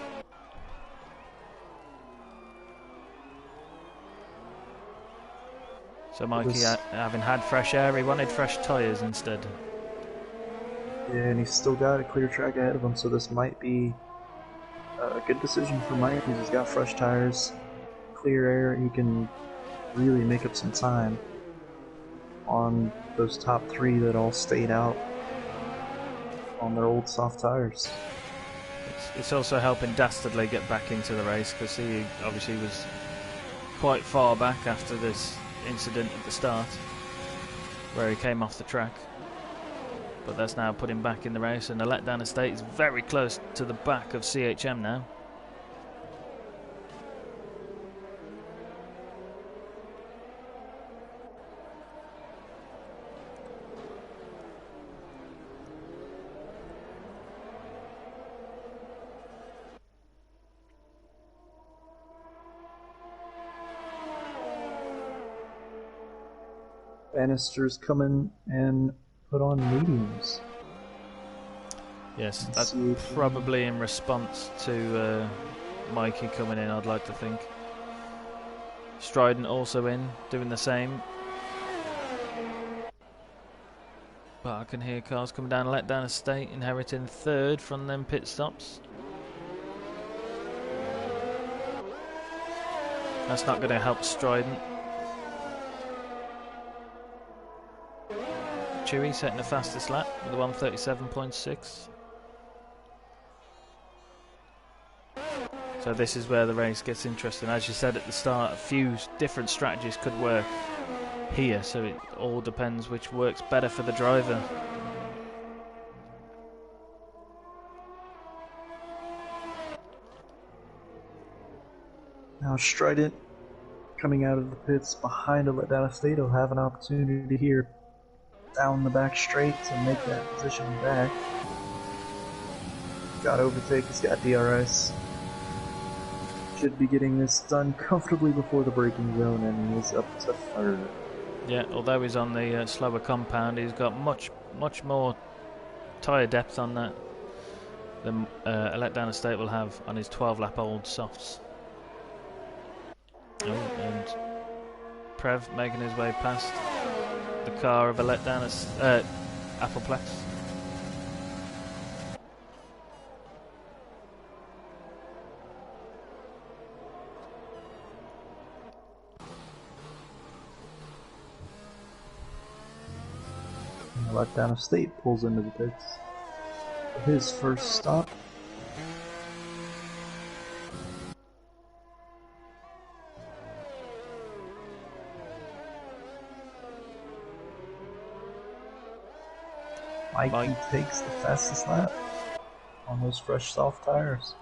So Mikey, having had fresh air, he wanted fresh tyres instead. Yeah, and he's still got a clear track ahead of him, so this might be a good decision for Mike because he's got fresh tires, clear air, and he can really make up some time on those top three that all stayed out on their old soft tires. It's also helping Dastardly get back into the race because he obviously was quite far back after this incident at the start where he came off the track. But that's now put him back in the race, and the letdown estate is very close to the back of CHM now. Bannister's coming and put on mediums. Yes, that's probably in response to Mikey coming in, I'd like to think. Strident also in, doing the same. But I can hear cars coming down, let down estate, inheriting third from them pit stops. That's not going to help Strident. Chewy setting the fastest lap with a 1:37.6. So this is where the race gets interesting. As you said at the start, a few different strategies could work here, so it all depends which works better for the driver. Now Strident coming out of the pits behind a letdown estate will have an opportunity here down the back straight to make that position back. Got overtake, he's got DRS. Should be getting this done comfortably before the braking zone, and he's up to third. Yeah, although he's on the slower compound, he's got much more tyre depth on that than a letdown estate will have on his 12-lap-old softs. Oh, and Prev making his way past the car of a letdown Appleplex. Letdown estate pulls into the pits for his first stop. Mikey takes the fastest lap on those fresh soft tires.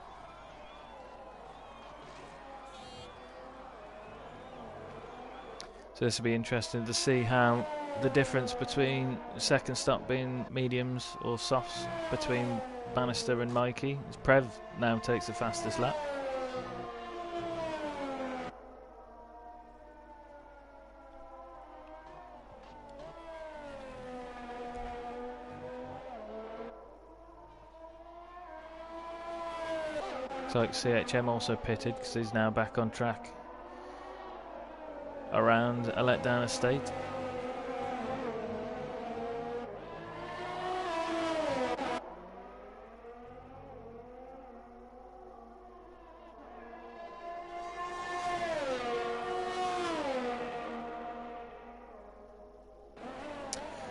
So this will be interesting to see how the difference between the second stop being mediums or softs between Bannister and Mikey. As Prev now takes the fastest lap. Looks like CHM also pitted because he's now back on track around a letdown estate.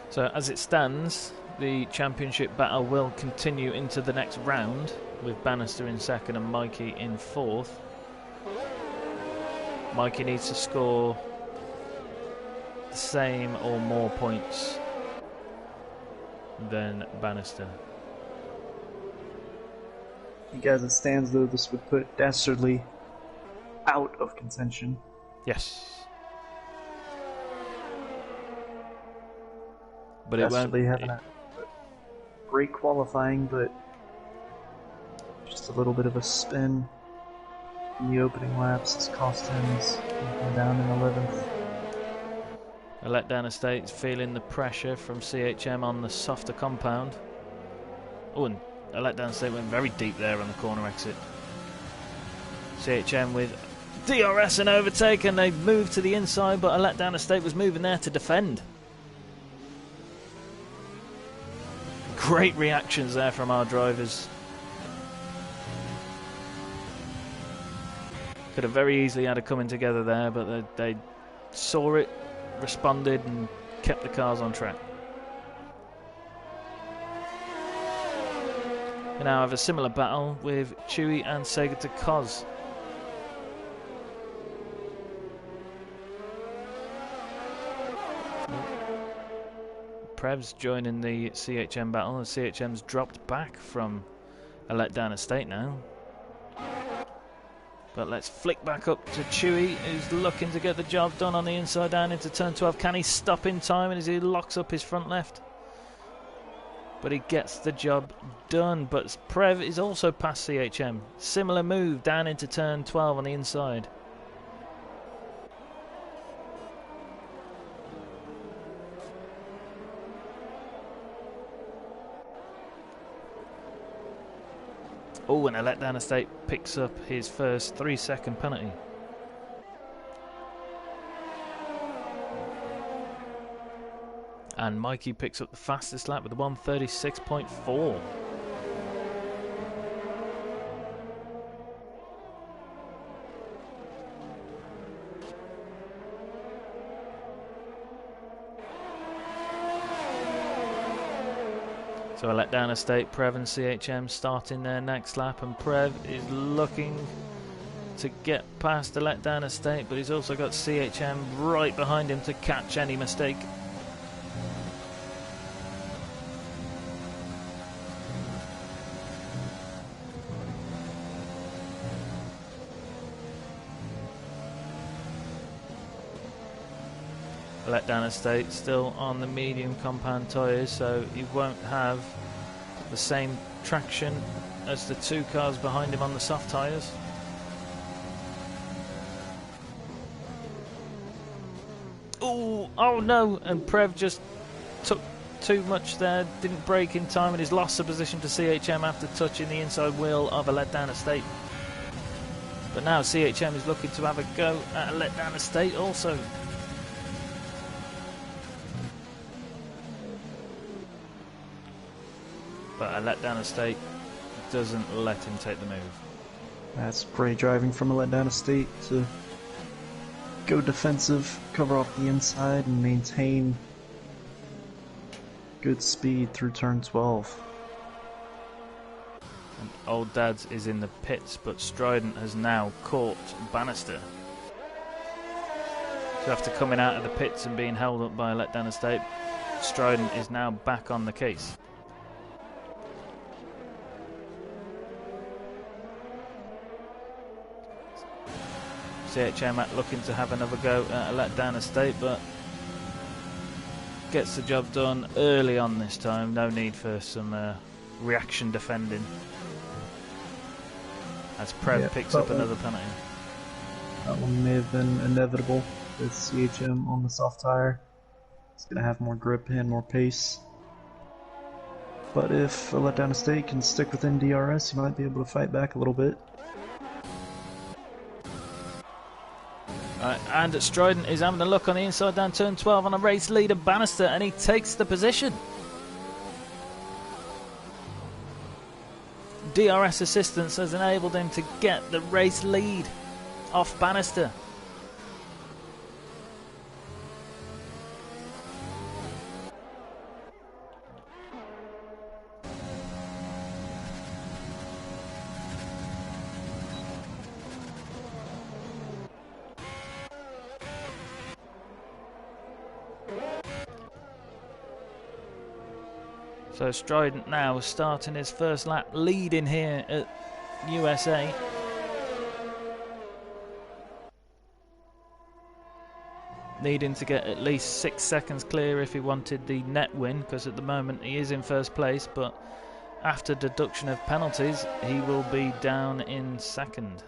So as it stands, the championship battle will continue into the next round, with Bannister in second and Mikey in fourth. Mikey needs to score the same or more points than Bannister. I think as it stands, though, this would put Dastardly out of contention. Yes. But Dastardly having a great qualifying, but just a little bit of a spin in the opening laps as cost him down in 11th. A letdown estate's feeling the pressure from CHM on the softer compound. Oh, and a letdown estate went very deep there on the corner exit. CHM with DRS and overtake, and they moved to the inside, but a letdown estate was moving there to defend. Great reactions there from our drivers. Could have very easily had a coming together there, but they saw it, responded, and kept the cars on track. We now have a similar battle with Chewy and Sega to Cos. Prev's joining the CHM battle, and CHM's dropped back from a letdown estate now. But let's flick back up to Chewy, who's looking to get the job done on the inside down into turn 12. Can he stop in time as he locks up his front left? But he gets the job done. But Prev is also past CHM. Similar move down into turn 12 on the inside. Oh, and a letdown estate picks up his first 3-second penalty. And Mikey picks up the fastest lap with a 1:36.4. So a letdown estate, Prev and CHM starting their next lap, and Prev is looking to get past the letdown estate, but he's also got CHM right behind him to catch any mistake. Letdown estate still on the medium compound tyres, so he won't have the same traction as the two cars behind him on the soft tyres. Oh no, and Prev just took too much there, didn't brake in time, and he's lost the position to CHM after touching the inside wheel of a letdown estate. But now CHM is looking to have a go at a letdown estate also. But a letdown estate doesn't let him take the move. That's great driving from a letdown estate to go defensive, cover off the inside, and maintain good speed through turn 12. And Old Dads is in the pits, but Strident has now caught Bannister. So after coming out of the pits and being held up by a letdown estate, Strident is now back on the case. CHM looking to have another go at a letdown estate, but gets the job done early on this time. No need for some reaction defending. As Prev picks up another penalty. That one may have been inevitable with CHM on the soft tire. It's going to have more grip and more pace. But if a letdown estate can stick within DRS, he might be able to fight back a little bit. And Strident is having a look on the inside down turn 12 on a race leader Bannister, and he takes the position. DRS assistance has enabled him to get the race lead off Bannister. So Strident now starting his first lap, leading here at USA. Needing to get at least 6 seconds clear if he wanted the net win, because at the moment he is in first place, but after deduction of penalties he will be down in second.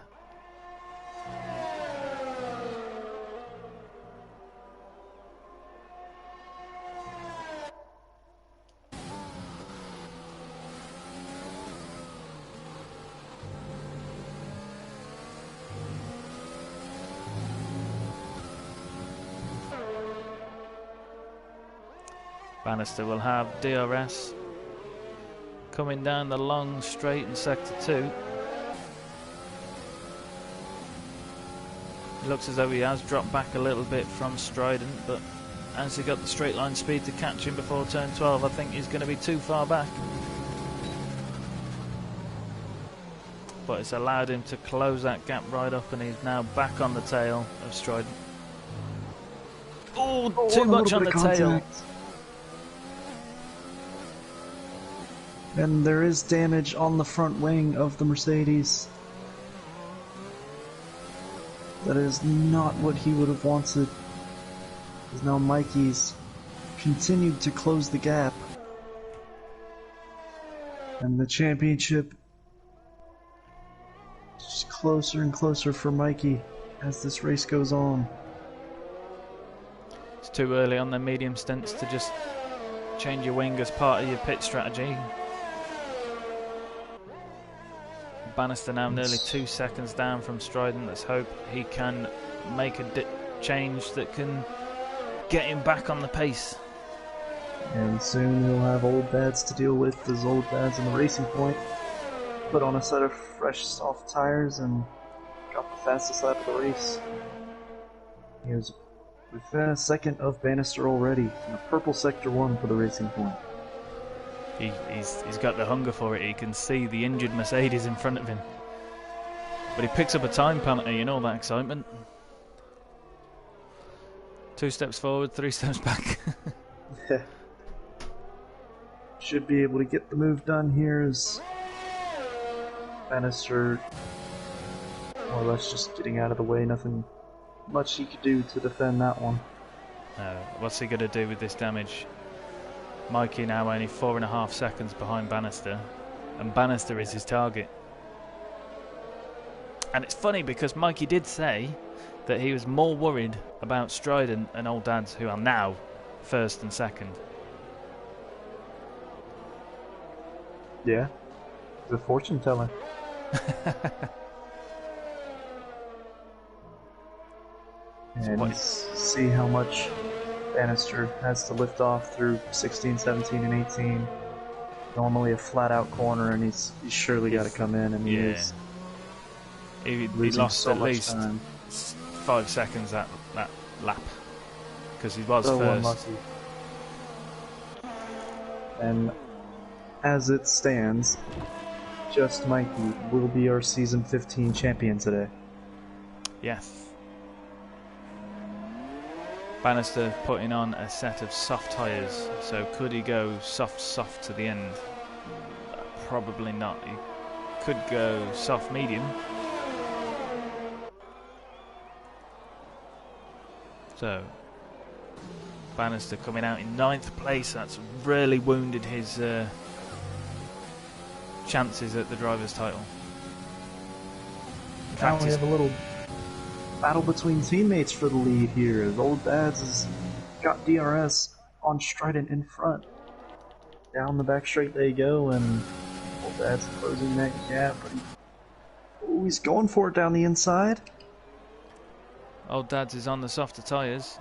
Bannister will have DRS coming down the long straight in sector 2. It looks as though he has dropped back a little bit from Strident, but as he got the straight line speed to catch him before turn 12, I think he's going to be too far back. But it's allowed him to close that gap right up, and he's now back on the tail of Strident. Oh, too much on the tail. And there is damage on the front wing of the Mercedes. That is not what he would have wanted. Because now Mikey's continued to close the gap. And the championship is just closer and closer for Mikey as this race goes on. It's too early on the medium stints to just change your wing as part of your pit strategy. Bannister now nearly 2 seconds down from Strident. Let's hope he can make a change that can get him back on the pace. And soon he'll have old dads to deal with, as old dads in the Racing Point put on a set of fresh soft tires and got the fastest lap of the race. He was within a second of Bannister already in a purple sector 1 for the Racing Point. He's got the hunger for it. He can see the injured Mercedes in front of him. But he picks up a time penalty in all that excitement. 2 steps forward, 3 steps back. Should be able to get the move done here as Bannister more or less just getting out of the way. Nothing much he could do to defend that one. What's he going to do with this damage? Mikey now only 4.5 seconds behind Bannister, and Bannister is his target. And it's funny because Mikey did say that he was more worried about Strident and old dads, who are now first and second. Yeah, the fortune teller. And let's see how much Bannister has to lift off through 16, 17, and 18. Normally a flat-out corner, and he's surely got to come in, and he lost so at much least time. 5 seconds that lap because he was So first. unlucky. And as it stands, Just Mikey will be our Season 15 champion today. Yes. Bannister putting on a set of soft tyres, so could he go soft to the end? Probably not. He could go soft medium. So Bannister coming out in 9th place. That's really wounded his chances at the driver's title. In Now fact, we have a little battle between teammates for the lead here, as Old Dads has got DRS on Strident in front. Down the back straight they go, and Old Dads closing that gap. But he's going for it down the inside. Old Dads is on the softer tyres.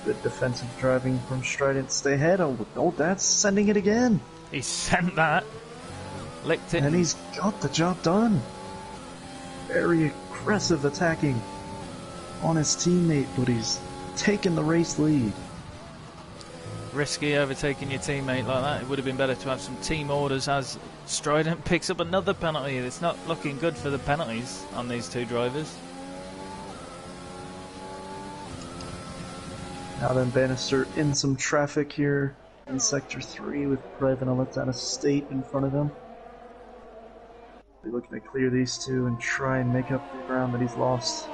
Good defensive driving from Strident to stay ahead. Old Dad's sending it again. He sent that. Licked it. And he's got the job done. Very aggressive attacking on his teammate, but he's taken the race lead. Risky overtaking your teammate like that. It would have been better to have some team orders as Strident picks up another penalty. It's not looking good for the penalties on these two drivers. Now then, Bannister in some traffic here in Sector 3 with Prev and Aletana State in front of him. They're looking to clear these two and try and make up the ground that he's lost.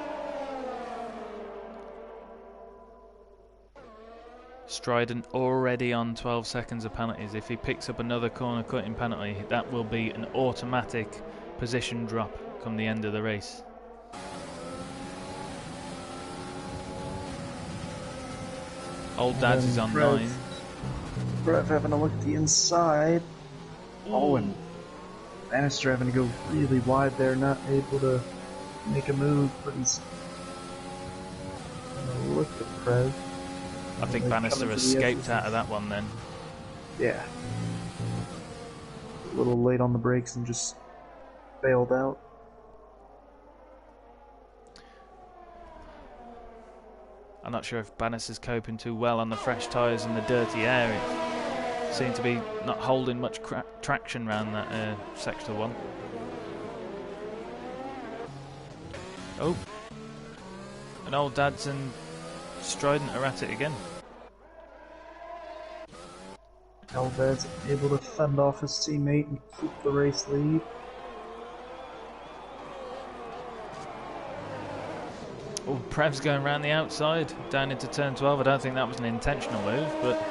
Strident already on 12 seconds of penalties. If he picks up another corner cutting penalty, that will be an automatic position drop come the end of the race. Old Dads is on 9. Prev having a look at the inside. Oh, and Bannister having to go really wide there, not able to make a move, but he's look at Prev. I think Bannister escaped out of that one then. Yeah. A little late on the brakes and just bailed out. I'm not sure if Bannister's coping too well on the fresh tyres and the dirty air. It seemed to be not holding much traction around that Sector 1. Oh. And Old Dads and Strident are at it again. Elved's able to fend off his teammate and keep the race lead. Oh, Prev's going around the outside, down into turn 12. I don't think that was an intentional move, but...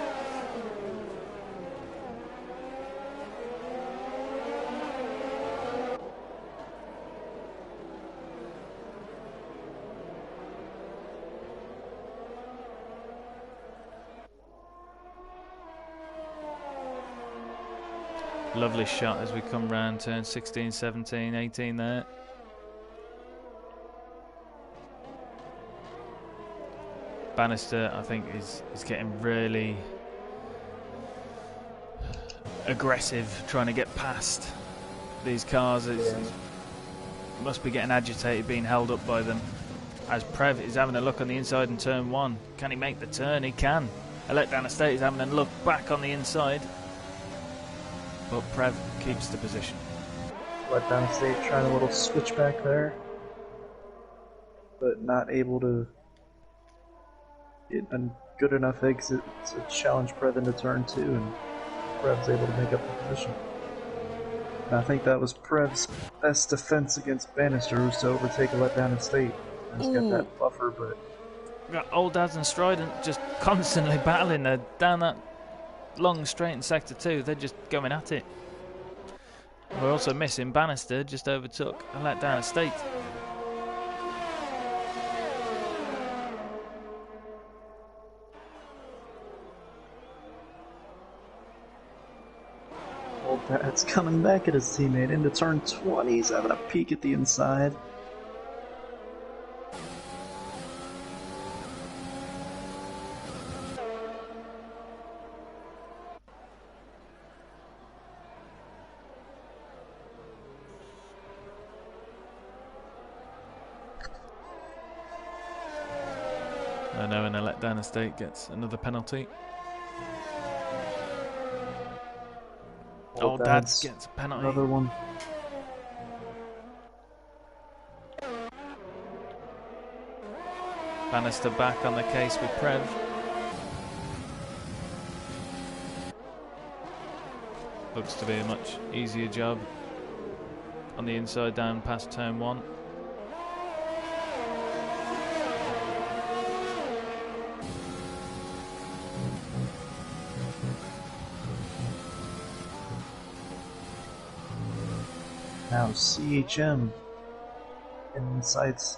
Lovely shot as we come round turn 16, 17, 18 there. Bannister, I think, is getting really aggressive trying to get past these cars. He must be getting agitated being held up by them. As Prev is having a look on the inside in turn 1. Can he make the turn? He can. Letdown Estate is having a look back on the inside. But Prev keeps the position. Letdown Estate trying a little switchback there, but not able to get a good enough exit to challenge Prev into turn 2, and Prev's able to make up the position. And I think that was Prev's best defense against Bannister, who's to overtake a Letdown Estate. He's got that buffer, but... Got Old Dads and Strident just constantly battling. They're down that long straight in Sector 2, they're just going at it. We're also missing Bannister, just overtook a Letdown Estate. Old Dad's coming back at his teammate into turn 20, he's having a peek at the inside. I know, and a Letdown Estate gets another penalty. Old Dads gets a penalty. Another one. Bannister back on the case with Prev. Looks to be a much easier job on the inside down past turn 1. Now CHM in the sights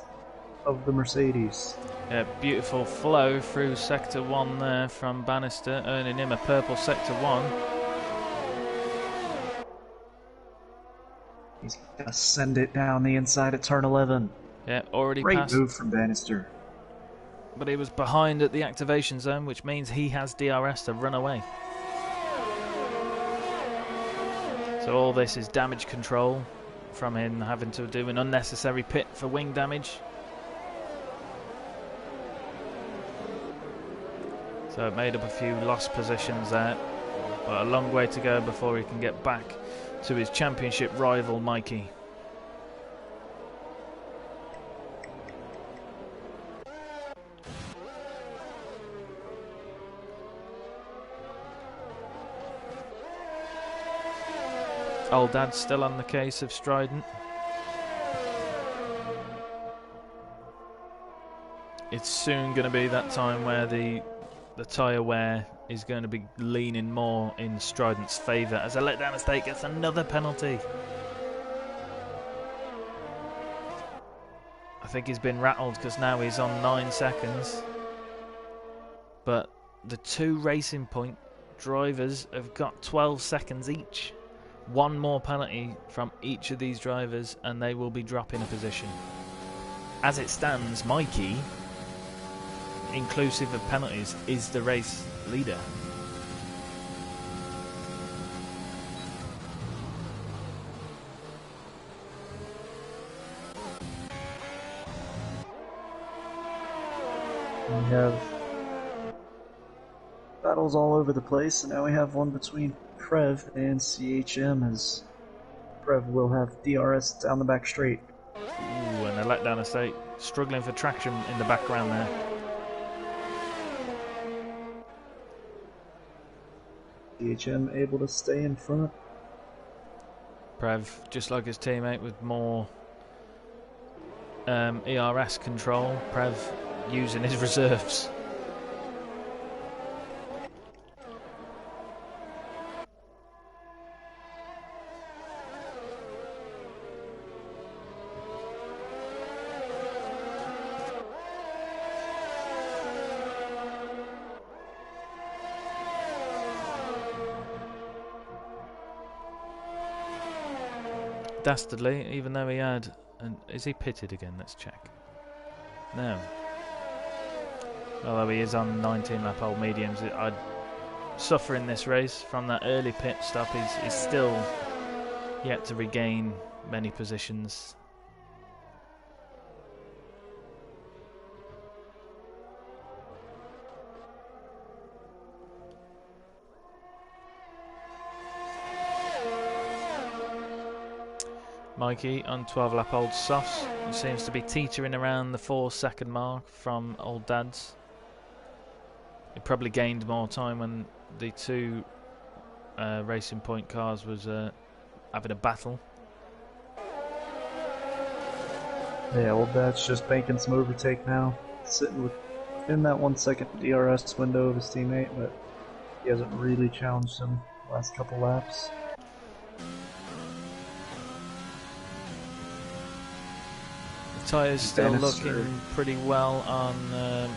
of the Mercedes. Yeah, beautiful flow through Sector 1 there from Bannister, earning him a purple Sector 1. He's gonna send it down the inside at turn 11. Yeah, already Great passed. move from Bannister. But he was behind at the activation zone, which means he has DRS to run away. So all this is damage control from him having to do an unnecessary pit for wing damage. So it made up a few lost positions there, but a long way to go before he can get back to his championship rival Mikey. Old Dad's still on the case of Strident. It's soon going to be that time where the tyre wear is going to be leaning more in Strident's favour as a Letdown Estate gets another penalty. I think he's been rattled because now he's on 9 seconds. But the 2 Racing Point drivers have got 12 seconds each. One more penalty from each of these drivers and they will be dropping a position. As it stands, Mikey inclusive of penalties, is the race leader. We have battles all over the place, and now we have one between Prev and CHM, as Prev will have DRS down the back straight. Ooh, and a letdown estate, struggling for traction in the background there. CHM able to stay in front. Prev, just like his teammate, with more ERS control. Prev using his reserves. Dastardly, even though he had... And is he pitted again? Let's check. No. Although he is on 19 lap old mediums, I'd suffer in this race from that early pit stop. He's still yet to regain many positions. Mikey on 12 lap old softs. He seems to be teetering around the 4-second mark from old dads. He probably gained more time when the two Racing Point cars was having a battle. Yeah, old dad's just making some overtake now, sitting within that 1 second DRS window of his teammate, but he hasn't really challenged him the last couple laps. Tyres still looking pretty well on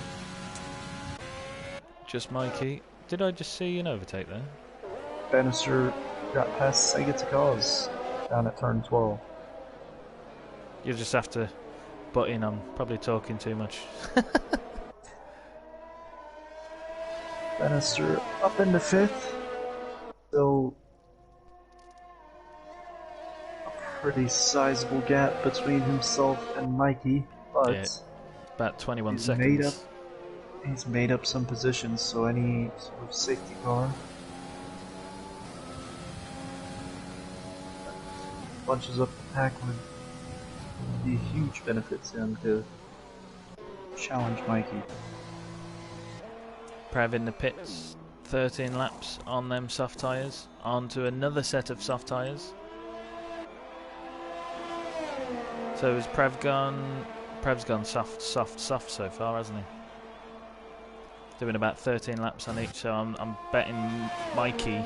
just Mikey. Did I just see an overtake there? Bannister got past Sega to cause down at turn 12. You just have to butt in. I'm probably talking too much. Bannister up into 5th. Still pretty sizable gap between himself and Mikey, but yeah, about 21 seconds. He's made up some positions, so any sort of safety car bunches up the pack would be a huge benefit to him to challenge Mikey. Prev in the pits, 13 laps on them soft tyres, onto another set of soft tyres. So has Prev gone? Prev's gone soft so far, hasn't he? Doing about 13 laps on each, so I'm betting Mikey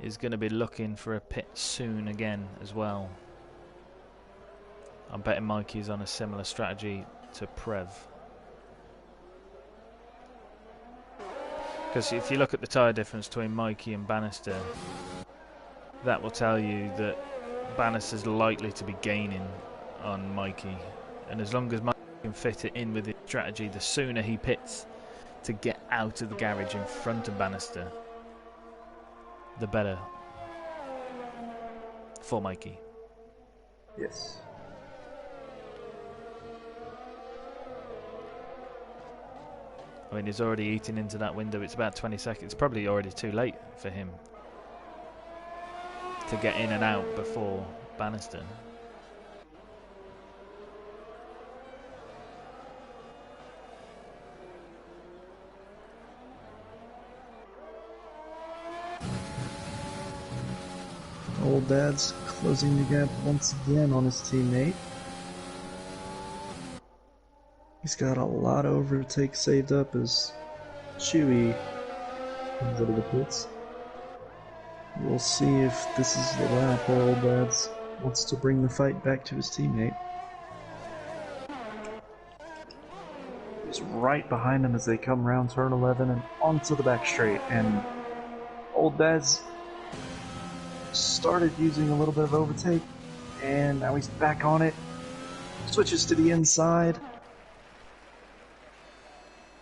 is going to be looking for a pit soon again as well. I'm betting Mikey's on a similar strategy to Prev. Because if you look at the tyre difference between Mikey and Bannister, that will tell you that Bannister's likely to be gaining on Mikey, and as long as Mikey can fit it in with his strategy, the sooner he pits to get out of the garage in front of Bannister, the better for Mikey. Yes. I mean, he's already eating into that window. It's about 20 seconds. It's probably already too late for him to get in and out before Bannister. Old dad's closing the gap once again on his teammate. He's got a lot of overtake saved up as Chewy comes out of the pits. We'll see if this is the lap where old dad's wants to bring the fight back to his teammate. He's right behind him as they come around turn 11 and onto the back straight, and old dad's started using a little bit of overtake, and now he's back on it. Switches to the inside.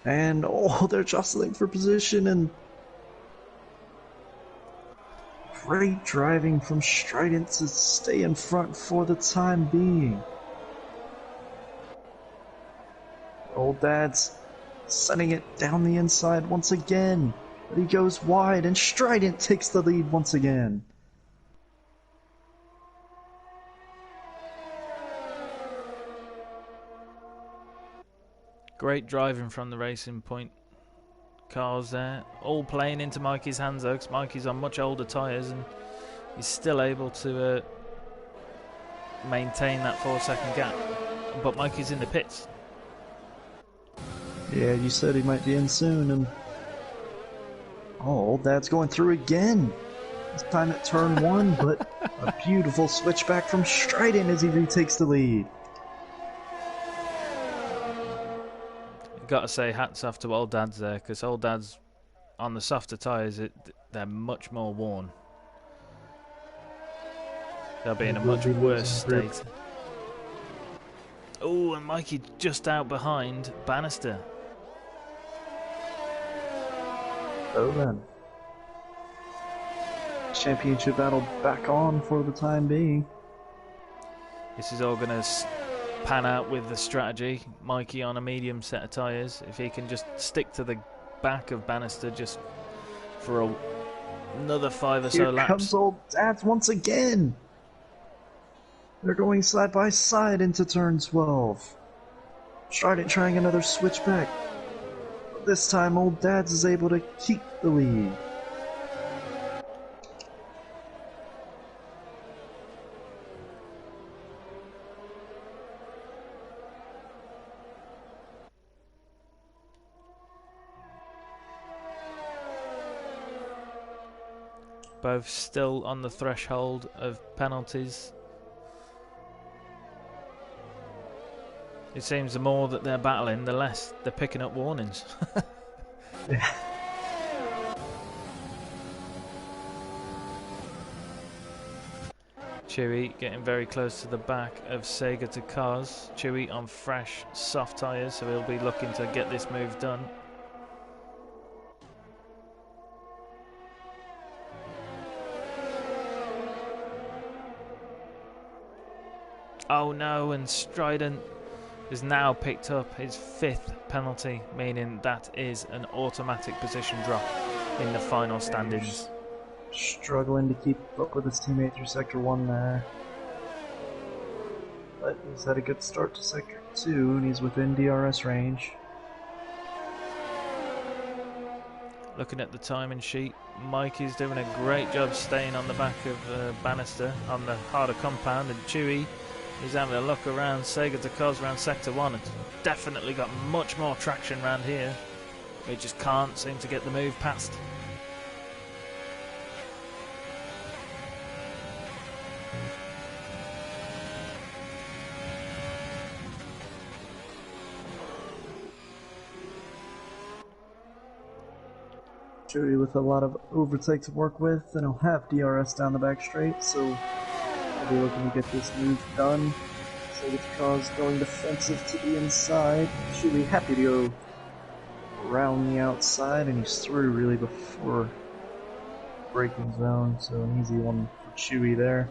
And oh, they're jostling for position, and great driving from Strident to stay in front for the time being. Old Dad's sending it down the inside once again, but he goes wide, and Strident takes the lead once again. Great driving from the Racing Point cars there, all playing into Mikey's hands though, because Mikey's on much older tyres and he's still able to maintain that 4-second gap. But Mikey's in the pits. Yeah, you said he might be in soon, and oh, Old Dad's going through again. This time at turn 1, but a beautiful switchback from Strident as he retakes the lead. Gotta say, hats off to Old Dad's there, because Old Dad's on the softer tyres, they're much more worn. They'll be in a much worse state. Oh, and Mikey just out behind Bannister. So then, championship battle back on for the time being. This is all going to pan out with the strategy. Mikey on a medium set of tyres. If he can just stick to the back of Bannister just for another 5 or so laps. Here comes Old Dad once again. They're going side by side into turn 12. Strident trying another switchback. But this time Old Dad's is able to keep the lead. Both still on the threshold of penalties. It seems the more that they're battling, the less they're picking up warnings. Chewy getting very close to the back of Sega to Cars. Chewy on fresh, soft tyres, so he'll be looking to get this move done. Oh no, and Strident has now picked up his 5th penalty, meaning that is an automatic position drop in the final standings. Struggling to keep up with his teammate through Sector 1 there. But he's had a good start to Sector 2, and he's within DRS range. Looking at the timing sheet, Mikey's doing a great job staying on the back of Bannister on the harder compound, and Chewy is having a look around Sega to Cos around Sector 1. It's definitely got much more traction around here. They just can't seem to get the move past. Chewy with a lot of overtake to work with, and he'll have DRS down the back straight, so he'll be looking to get this move done. So the car's going defensive to the inside. Chewy happy to go around the outside, and he's through really before braking zone, so an easy one for Chewy there.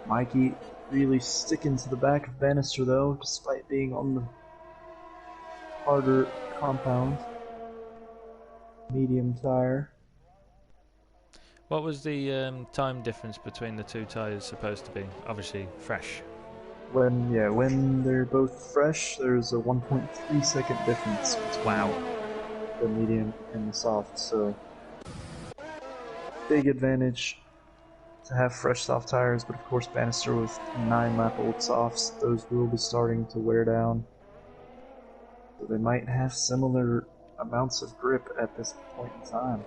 Mikey really sticking to the back of Bannister though, despite being on the harder compound. Medium tire. What was the time difference between the two tyres supposed to be? Obviously fresh. When they're both fresh, there's a 1.3 second difference between the medium and the soft, so big advantage to have fresh soft tires, but of course Bannister with 9-lap-old softs, those will be starting to wear down. So they might have similar amounts of grip at this point in time.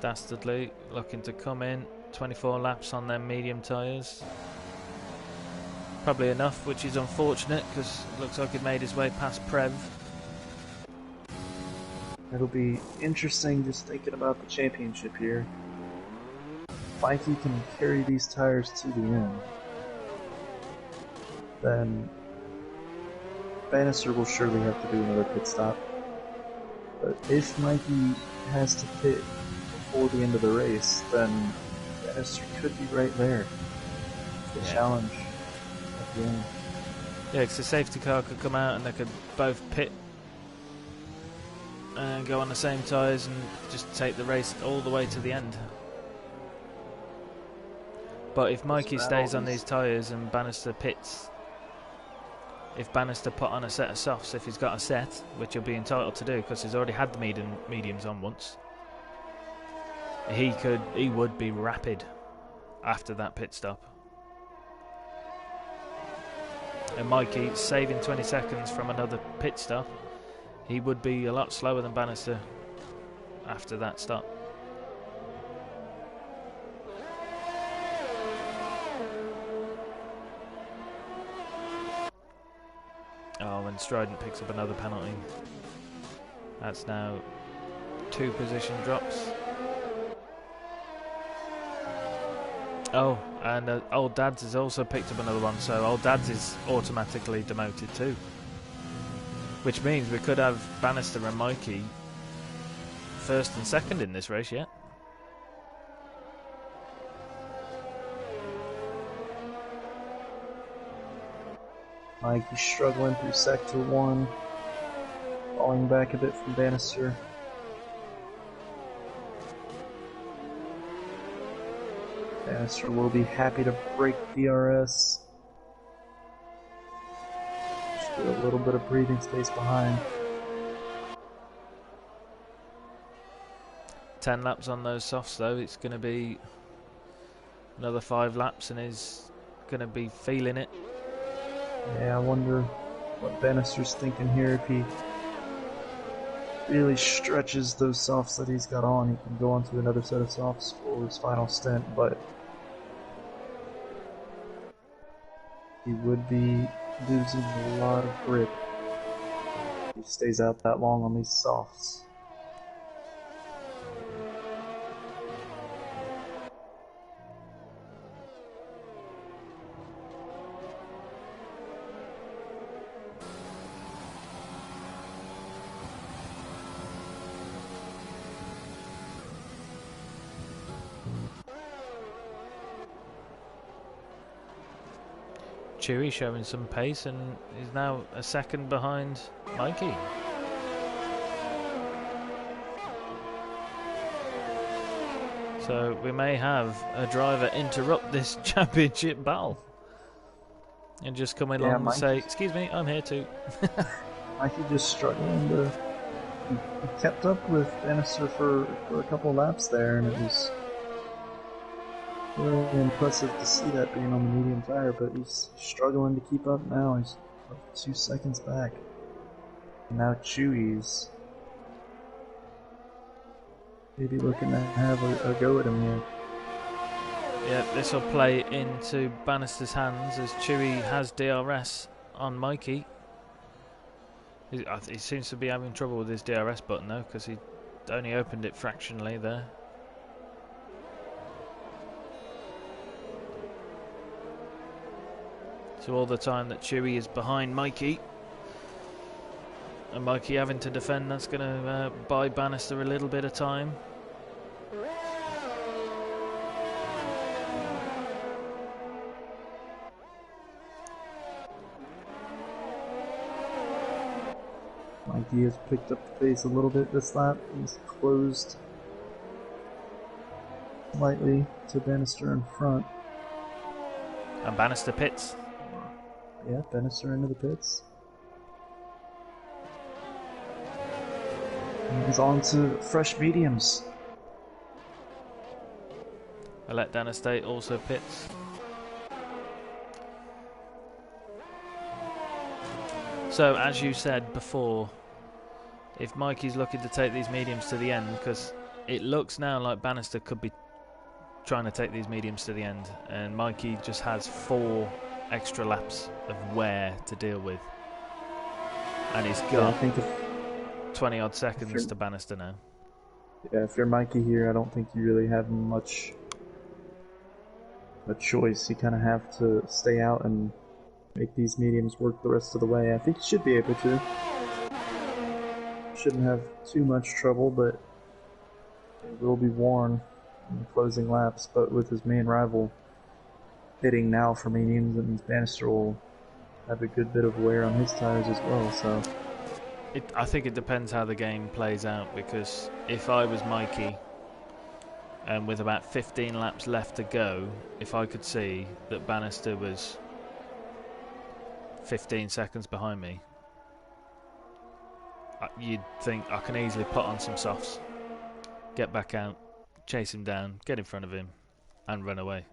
Dastardly looking to come in, 24 laps on their medium tyres. Probably enough, which is unfortunate because it looks like he made his way past Prev. It'll be interesting just thinking about the championship here. If Mikey can carry these tires to the end, then Bannister will surely have to do another pit stop. But if Mikey has to pit before the end of the race, then Bannister could be right there. The challenge at the end. Yeah, because the safety car could come out and they could both pit and go on the same tyres and just take the race all the way to the end. But if Mikey stays on these tyres and Bannister pits, if Bannister put on a set of softs, if he's got a set, which he'll be entitled to do because he's already had the mediums on once, he would be rapid after that pit stop. And Mikey, saving 20 seconds from another pit stop, he would be a lot slower than Bannister after that stop. Oh, and Strident picks up another penalty. That's now 2 position drops. Oh, and Old Dads has also picked up another one, so Old Dads is automatically demoted too. Which means we could have Bannister and Mikey first and second in this race yet. Mikey's struggling through Sector 1, falling back a bit from Bannister. Bannister will be happy to break DRS. Just get a little bit of breathing space behind. 10 laps on those softs though, it's going to be another 5 laps and he's going to be feeling it. Yeah, I wonder what Bannister's thinking here. If he really stretches those softs that he's got on, he can go on to another set of softs for his final stint, but he would be losing a lot of grip if he stays out that long on these softs. Chewy showing some pace and is now a second behind Mikey. So we may have a driver interrupt this championship battle and just come along and say, "Excuse me, I'm here too." Mikey just struggling to. He kept up with Bannister for a couple of laps there, and it was really impressive to see that being on the medium tire, but he's struggling to keep up now. He's 2 seconds back. And now Chewy's maybe looking to have a go at him here. Yeah, this will play into Bannister's hands as Chewy has DRS on Mikey. He seems to be having trouble with his DRS button though, because he only opened it fractionally there. So all the time that Chewy is behind Mikey, and Mikey having to defend, that's going to buy Bannister a little bit of time. Mikey has picked up the pace a little bit this lap. He's closed slightly to Bannister in front. And Bannister pits. Yeah, Bannister into the pits. And he's on to fresh mediums. Let Estate also pits. So, as you said before, if Mikey's looking to take these mediums to the end, because it looks now like Bannister could be trying to take these mediums to the end, and Mikey just has 4 extra laps of wear to deal with, and he's got 20 odd seconds to Bannister now. Yeah, if you're Mikey here, I don't think you really have much a choice. You kind of have to stay out and make these mediums work the rest of the way. I think he should be able to. Shouldn't have too much trouble, but it will be worn in the closing laps. But with his main rival hitting now for mediums, that means Bannister will have a good bit of wear on his tires as well. So I think it depends how the game plays out, because if I was Mikey and with about 15 laps left to go, if I could see that Bannister was 15 seconds behind me, you'd think I can easily put on some softs, get back out, chase him down, get in front of him and run away.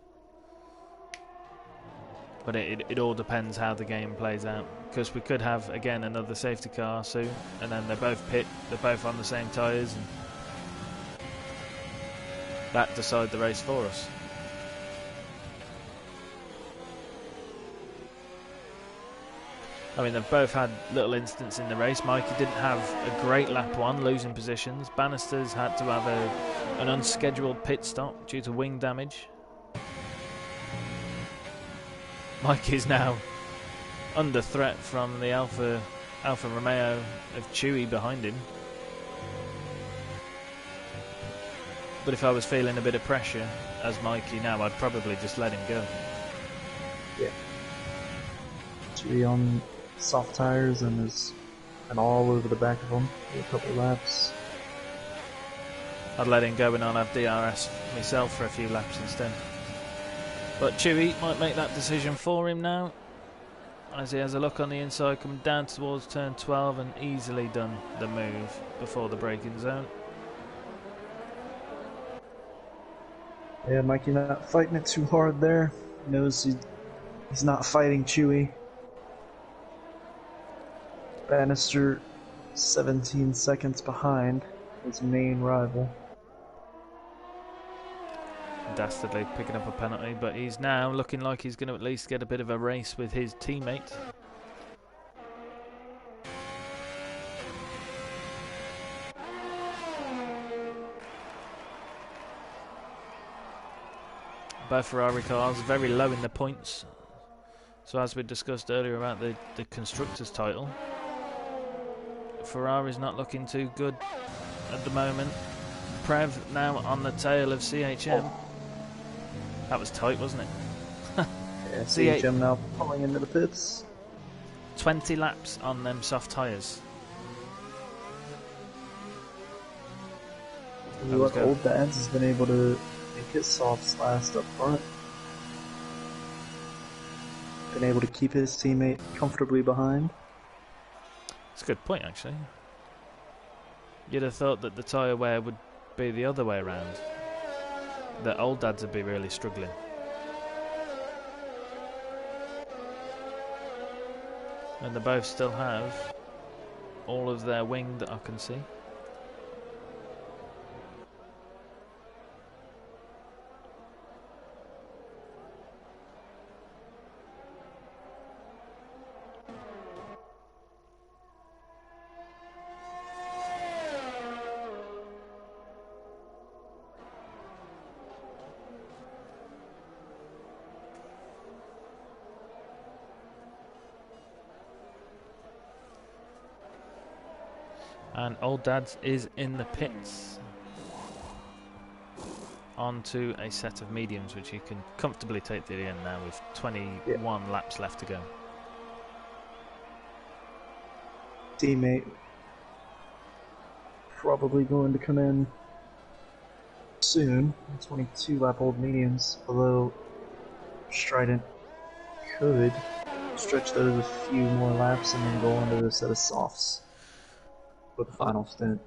But it all depends how the game plays out, because we could have again another safety car soon, and then they both pit, they're both on the same tyres, and that decide the race for us. I mean, they've both had little incidents in the race. Mikey didn't have a great lap one, losing positions. Bannister's had to have an unscheduled pit stop due to wing damage. Mikey's now under threat from the Alfa Romeo of Chewy behind him. But if I was feeling a bit of pressure as Mikey now, I'd probably just let him go. Yeah. Chewy on soft tires and all over the back of them for a couple laps. I'd let him go and I'd have DRS myself for a few laps instead. But Chewy might make that decision for him now, as he has a look on the inside, coming down towards turn 12 and easily done the move before the braking zone. Yeah, Mikey not fighting it too hard there. He knows he's not fighting Chewy. Bannister 17 seconds behind his main rival. Dastardly picking up a penalty, but he's now looking like he's going to at least get a bit of a race with his teammate. Both Ferrari cars very low in the points. So as we discussed earlier about the Constructors' title, Ferrari's not looking too good at the moment. Prev now on the tail of CHM. Oh. That was tight, wasn't it? Yeah, CHM now pulling into the pits. 20 laps on them soft tyres. Old Dads has been able to make his softs last up front. Been able to keep his teammate comfortably behind. That's a good point, actually. You'd have thought that the tyre wear would be the other way around. That Old Dads would be really struggling. And they both still have all of their wing that I can see. And Old Dads is in the pits. Onto a set of mediums, which you can comfortably take to the end now with 21 laps left to go. Teammate probably going to come in soon. 22 lap old mediums, although Strident could stretch those a few more laps and then go on to a set of softs for the final stint.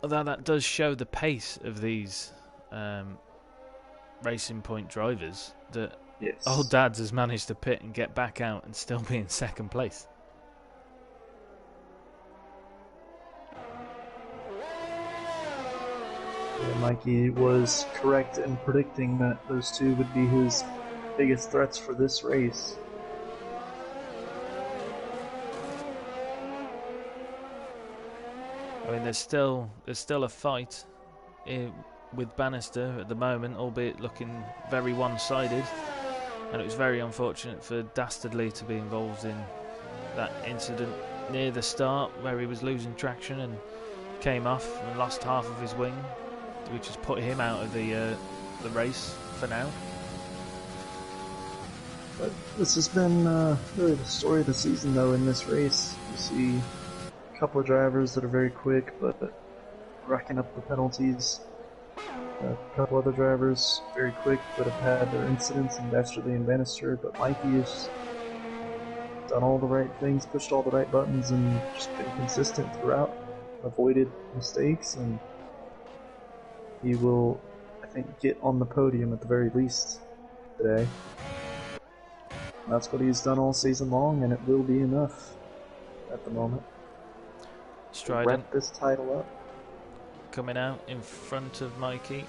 Although that does show the pace of these Racing Point drivers, that Old Dads has managed to pit and get back out and still be in second place. Yeah, Mikey was correct in predicting that those two would be his biggest threats for this race. I mean, there's still a fight with Bannister at the moment, albeit looking very one-sided. And it was very unfortunate for Dastardly to be involved in that incident near the start where he was losing traction and came off and lost half of his wing, which has put him out of the race for now. But this has been really the story of the season, though, in this race. You see a couple of drivers that are very quick, but racking up the penalties. A couple other drivers very quick, but have had their incidents in Dastardly and Bannister. But Mikey has done all the right things, pushed all the right buttons, and just been consistent throughout. Avoided mistakes, and he will, I think, get on the podium at the very least today. And that's what he's done all season long, and it will be enough at the moment to wrap this title up. Coming out in front of Mikey.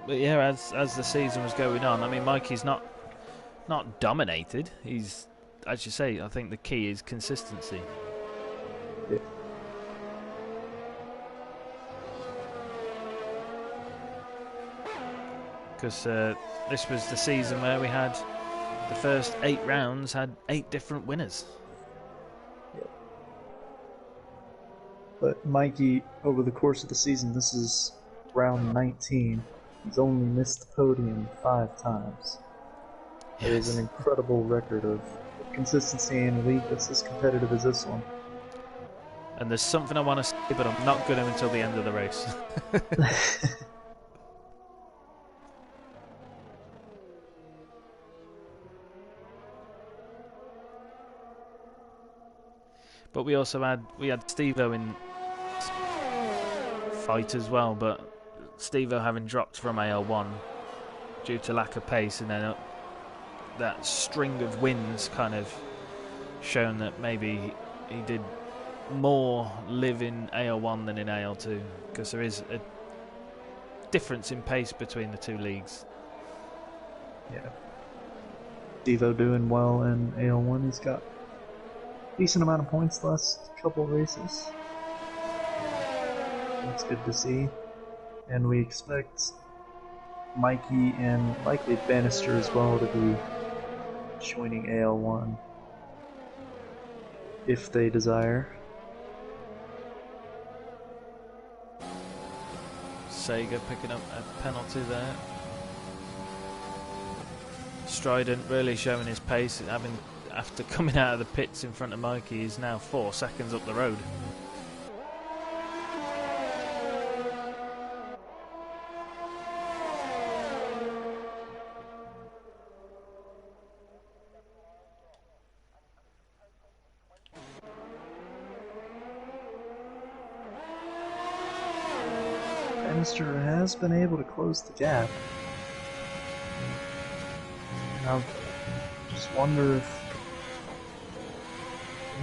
But yeah, as the season was going on, I mean, Mikey's not dominated. He's, as you say, I think the key is consistency. Yeah. Because this was the season where we had the first 8 rounds had 8 different winners. Yep. But Mikey, over the course of the season, this is round 19. He's only missed the podium 5 times. Yes. It is an incredible record of consistency in a league that's as competitive as this one. And there's something I want to say, but I'm not going to until the end of the race. But we also had Steve-O in fight as well, but Steve-O having dropped from AL1 due to lack of pace, and then that string of wins kind of shown that maybe he did more live in AL1 than in AL2, because there is a difference in pace between the 2 leagues. Yeah. Steve-O doing well in AL1. He's got decent amount of points the last couple of races. That's good to see. And we expect Mikey and likely Bannister as well to be joining AL1 if they desire. Sega picking up a penalty there. Strident really showing his pace, after coming out of the pits in front of Mikey, he's now 4 seconds up the road. Bannister has been able to close the gap. I just wonder if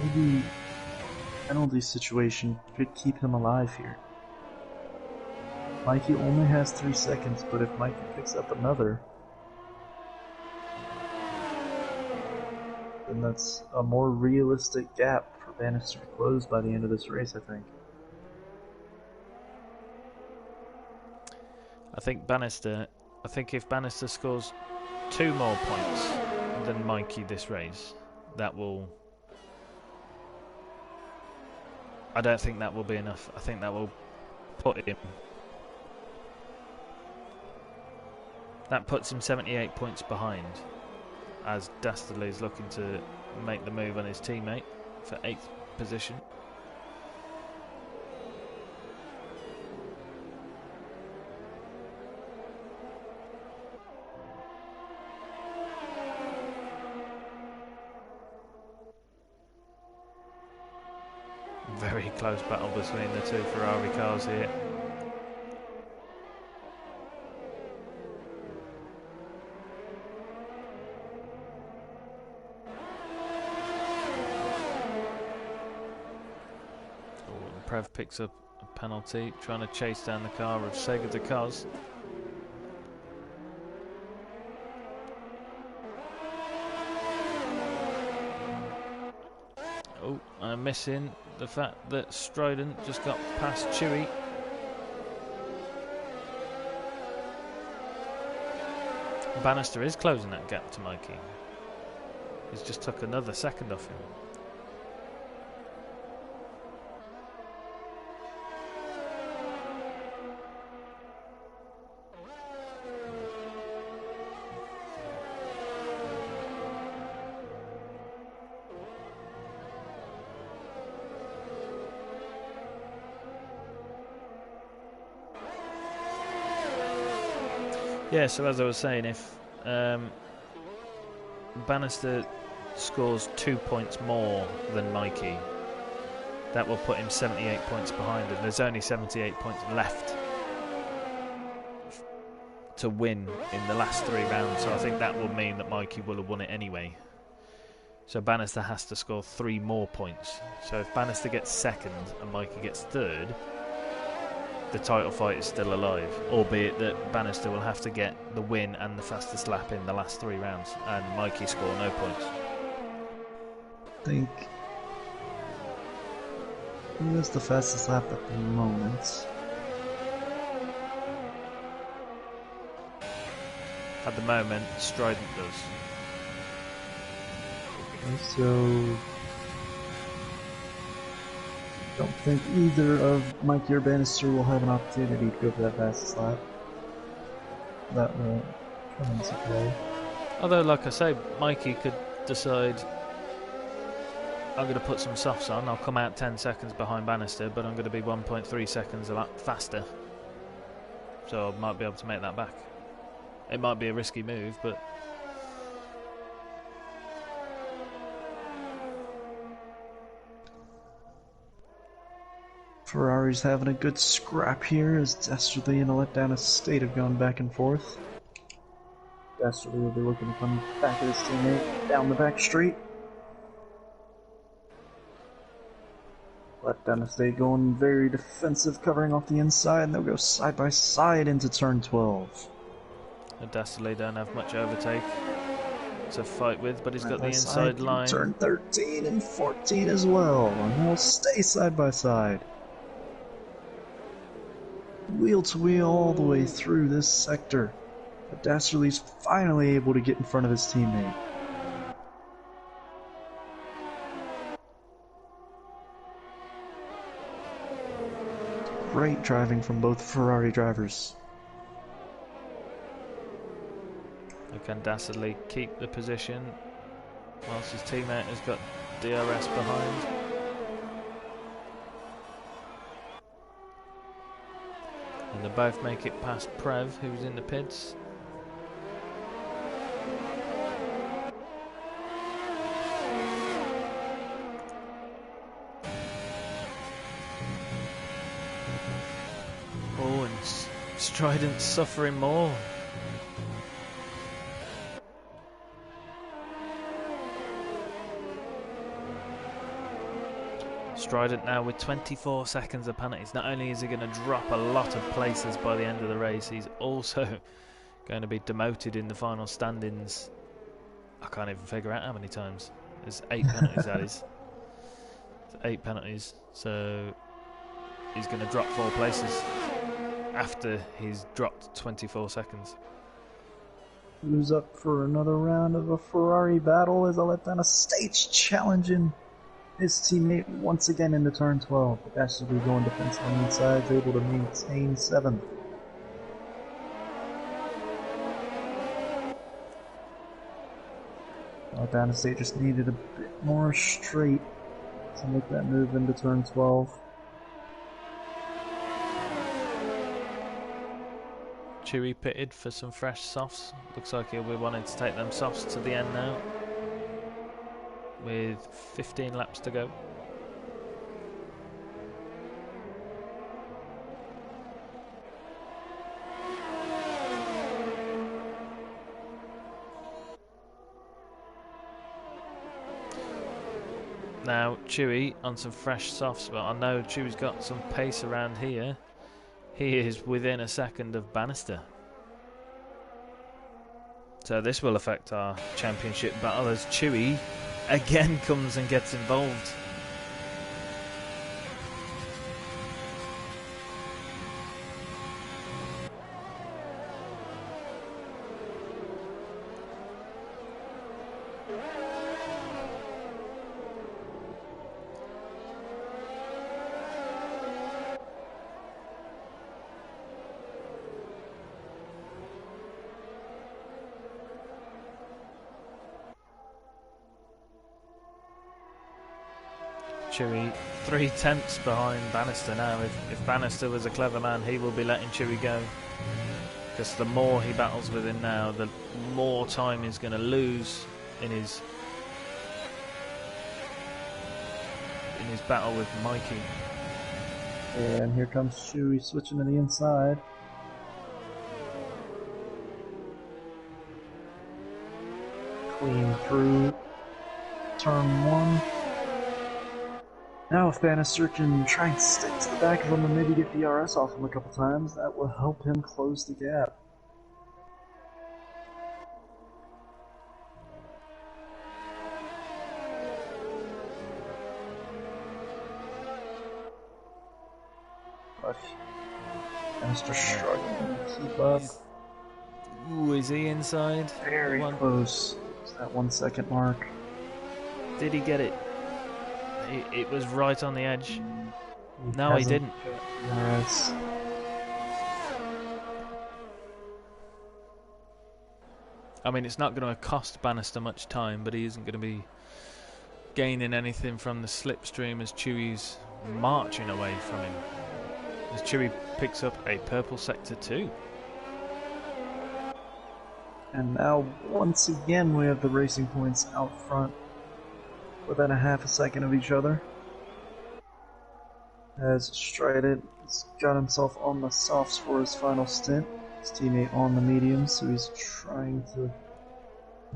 maybe penalty situation could keep him alive here. Mikey only has 3 seconds, but if Mikey picks up another, then that's a more realistic gap for Bannister to close by the end of this race, I think. I think if Bannister scores 2 more points than Mikey this race, that will... I don't think that will be enough. I think that will put him... That puts him 78 points behind, as Dastardly is looking to make the move on his teammate for 8th position. Very close battle between the 2 Ferrari cars here. Prev picks up a penalty, trying to chase down the car of Sega de Cos. Oh, I'm missing the fact that Strident just got past Chewy. Bannister is closing that gap to Mikey. He's just took another second off him. Yeah, so as I was saying, if Bannister scores 2 points more than Mikey, that will put him 78 points behind, and there's only 78 points left to win in the last 3 rounds, so I think that will mean that Mikey will have won it anyway. So Bannister has to score 3 more points. So if Bannister gets second and Mikey gets third, the title fight is still alive, albeit that Bannister will have to get the win and the fastest lap in the last 3 rounds, and Mikey score no points. I think who is the fastest lap at the moment? At the moment, Strident does. So I don't think either of Mikey or Bannister will have an opportunity to go for that fastest lap. That will come into play. Although, like I say, Mikey could decide, I'm going to put some softs on, I'll come out 10 seconds behind Bannister, but I'm going to be 1.3 seconds a lap faster. So I might be able to make that back. It might be a risky move, but Ferrari's having a good scrap here as Desterly and Letdown Estate have gone back and forth. Desterly will be looking to come back at his teammate down the back straight. Letdown Estate going very defensive, covering off the inside, and they'll go side by side into turn 12. Desterly don't have much overtake to fight with, but he's got the inside line. Turn 13 and 14 as well, and they'll stay side by side. Wheel to wheel all the way through this sector. But Desterly's finally able to get in front of his teammate. Great driving from both Ferrari drivers. Can Desterly keep the position whilst his teammate has got DRS behind? And they both make it past Prev, who's in the pits. Oh, and Strident's suffering more. Strident now with 24 seconds of penalties. Not only is he going to drop a lot of places by the end of the race, he's also going to be demoted in the final standings. I can't even figure out how many times. There's 8 penalties, that is. It's 8 penalties, so he's going to drop 4 places after he's dropped 24 seconds. Who's up for another round of a Ferrari battle as I let down a stage challenging his teammate once again into turn 12. But Desterly going defensive on the inside, is able to maintain 7th. Down Estate just needed a bit more straight to make that move into turn 12. Chewy pitted for some fresh softs. Looks like he'll be wanting to take them softs to the end now, with 15 laps to go. Now Chewy on some fresh softs, but I know Chewy's got some pace around here. He is within a second of Bannister. So this will affect our championship battle as Chewy again comes and gets involved. Chewy 3/10 behind Bannister now. If Bannister was a clever man, he will be letting Chewy go. Because the more he battles with him now, the more time he's going to lose in his battle with Mikey. And here comes Chewy switching to the inside. Clean through turn 1. Now if Bannister can try and stick to the back of him and maybe get DRS off him a couple times, that will help him close the gap. But Bannister struggling to keep up. Ooh, is he inside? Very close to that 1 second mark. Did he get it? It was right on the edge. No, he didn't. Yes. I mean, it's not going to cost Bannister much time, but he isn't going to be gaining anything from the slipstream as Chewy's marching away from him. As Chewy picks up a purple sector 2. And now, once again, we have the racing points out front within a half a second of each other. As Strident has got himself on the softs for his final stint. His teammate on the mediums, so he's trying to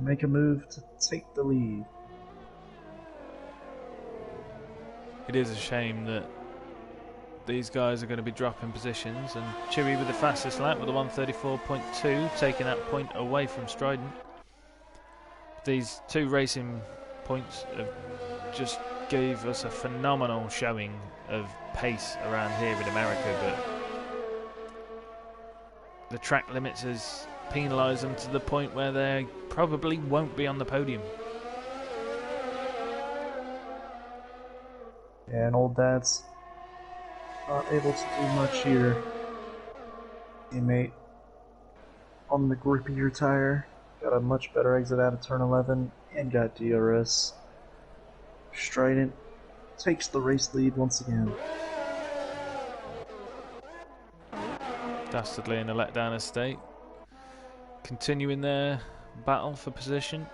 make a move to take the lead. It is a shame that these guys are going to be dropping positions, and Chewy with the fastest lap with a 1:34.2, taking that point away from Strident. These two racing points have just gave us a phenomenal showing of pace around here in America, but the track limits has penalised them to the point where they probably won't be on the podium. And old Dad's not able to do much here. Teammate on the grippier tire got a much better exit out of turn 11 and got DRS. Strident takes the race lead once again. Dastardly in a letdown state, continuing their battle for position.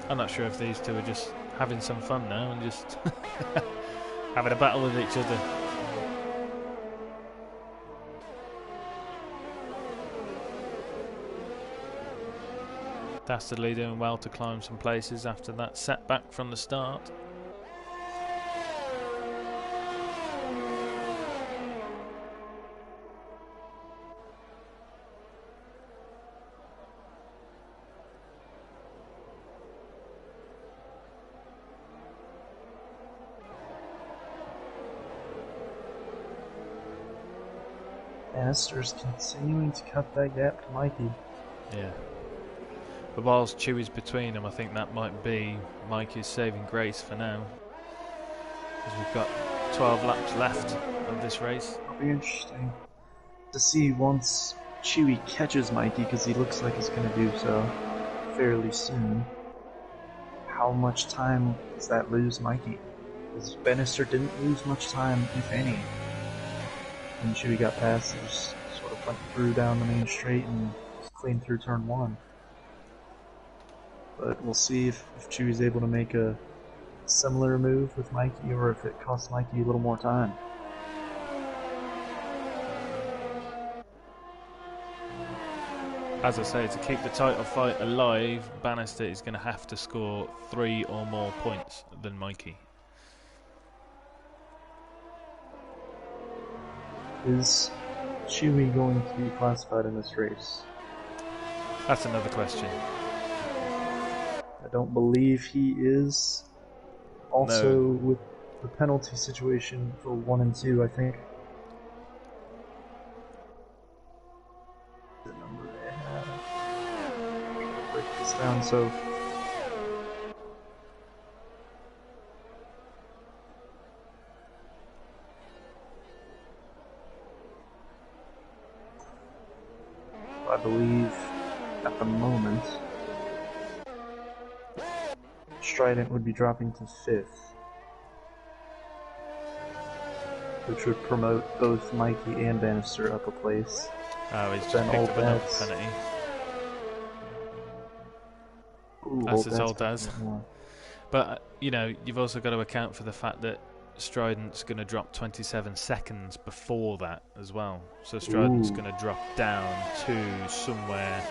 I'm not sure if these two are just having some fun now and just having a battle with each other. Dastardly doing well to climb some places after that setback from the start. Bannister's continuing to cut that gap to Mikey. Yeah. But whilst Chewy's between them, I think that might be Mikey's saving grace for now. Because we've got 12 laps left of this race. It'll be interesting to see once Chewy catches Mikey, because he looks like he's going to do so fairly soon. How much time does that lose Mikey? Because Bannister didn't lose much time, if any. When Chewy got past, he just sort of went through down the main straight and clean through turn 1. But we'll see if Chewy's able to make a similar move with Mikey, or if it costs Mikey a little more time. As I say, to keep the title fight alive, Bannister is going to have to score 3 or more points than Mikey. Is Chewy going to be classified in this race? That's another question. I don't believe he is. Also, No. with the penalty situation for 1 and 2, I think. The number they have. I'm trying to break this down so. believe at the moment Strident would be dropping to 5th, which would promote both Mikey and Bannister up a place. Oh, he's just Then picked up another Bets. penalty. Ooh, That's as Bets old as. But, you know, you've also got to account for the fact that Strident's going to drop 27 seconds before that as well. So Strident's going to drop down to somewhere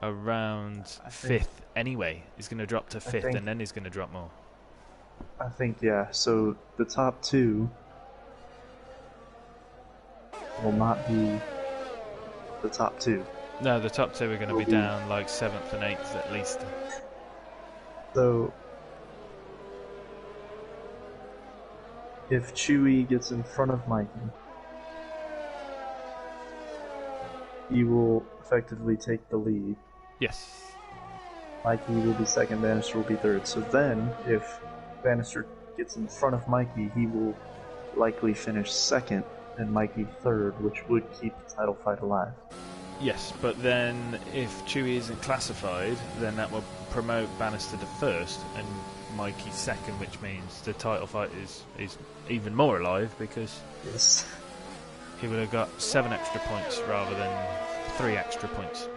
around 5th anyway. He's going to drop to 5th and then he's going to drop more. I think, yeah. So the top 2 will not be the top 2. No, the top 2 are going to be down like 7th and 8th at least. So if Chewy gets in front of Mikey, he will effectively take the lead. Yes. Mikey will be 2nd, Bannister will be 3rd. So then, if Bannister gets in front of Mikey, he will likely finish 2nd and Mikey 3rd, which would keep the title fight alive. Yes, but then if Chewy isn't classified, then that will promote Bannister to 1st and Mikey 2nd, which means the title fight is even more alive because he would have got 7 extra points rather than 3 extra points.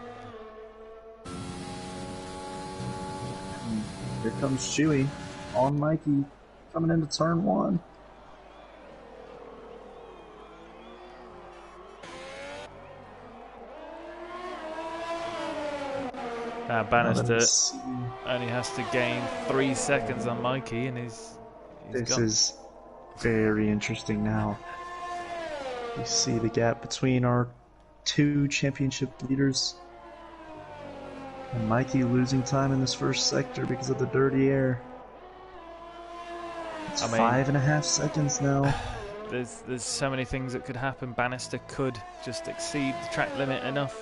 Here comes Chewy on Mikey, coming into turn 1. Now Bannister only has to gain 3 seconds on Mikey, and he's this gone. Is very interesting now. You see the gap between our 2 championship leaders. And Mikey losing time in this first sector because of the dirty air. It's 5.5 seconds now. There's so many things that could happen. Bannister could just exceed the track limit enough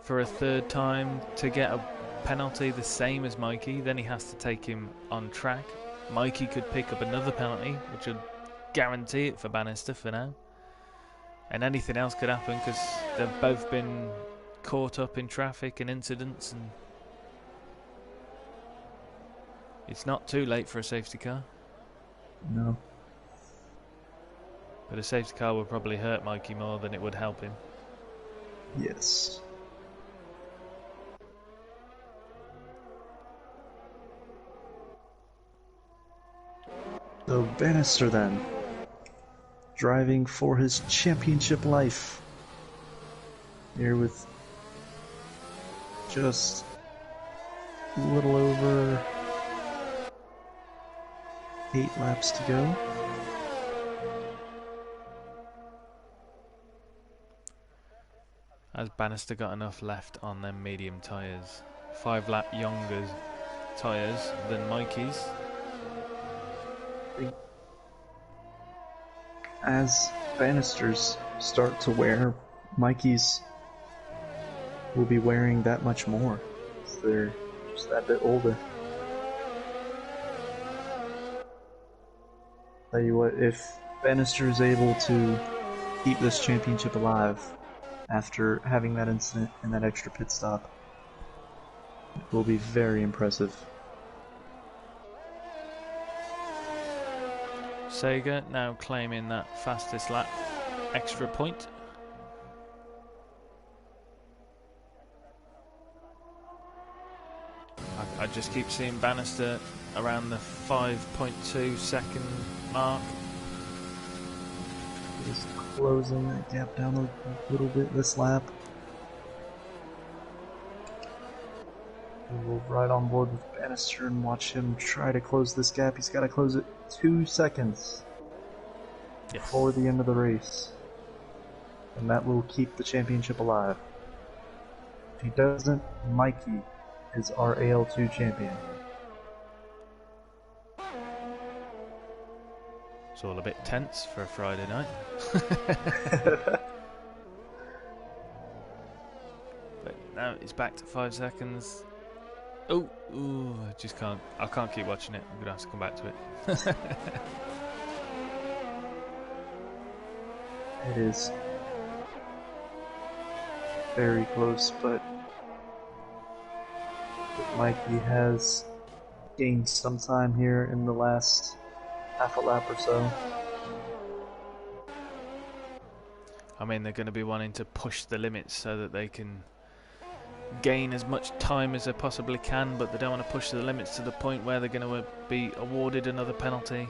for a 3rd time to get a penalty the same as Mikey. Then he has to take him on track. Mikey could pick up another penalty, which would guarantee it for Bannister for now. And anything else could happen because they've both been caught up in traffic and incidents, and it's not too late for a safety car. No. But a safety car would probably hurt Mikey more than it would help him. Yes. So Bannister then, driving for his championship life. Here with just a little over 8 laps to go. Has Bannister got enough left on them medium tyres? 5 lap younger tyres than Mikey's. As Bannisters start to wear, Mikey's will be wearing that much more. So they're just that bit older. Tell you what, if Bannister is able to keep this championship alive after having that incident and that extra pit stop, it will be very impressive. Sega now claiming that fastest lap extra point. I just keep seeing Bannister around the 5.2 second mark. Just closing that gap down a little bit this lap. We'll ride on board with Bannister and watch him try to close this gap. He's got to close it 2 seconds before the end of the race. And that will keep the championship alive. If he doesn't, Mikey is our AL2 champion. It's all a bit tense for a Friday night. But now it's back to 5 seconds. Oh, I just can't. I can't keep watching it. I'm gonna have to come back to it. It is very close, but Mikey has gained some time here in the last half a lap or so. I mean, they're going to be wanting to push the limits so that they can gain as much time as they possibly can, but they don't want to push the limits to the point where they're going to be awarded another penalty.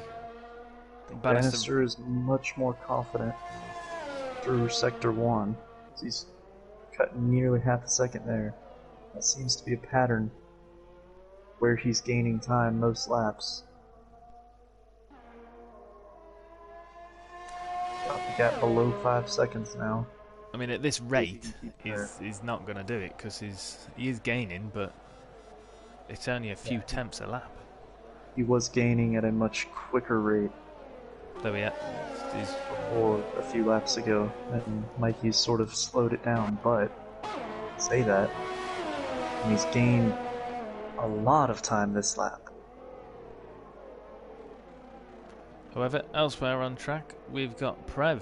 Bannister is much more confident through Sector 1. He's cut nearly half a second there. That seems to be a pattern where he's gaining time most laps. Got the gap below 5 seconds now. I mean, at this rate, he's not going to do it because he is gaining, but it's only a few tenths a lap. He was gaining at a much quicker rate. There we are. Before a few laps ago, and Mikey's sort of slowed it down, but say that, and he's gained a lot of time this lap. However, elsewhere on track, we've got Prev,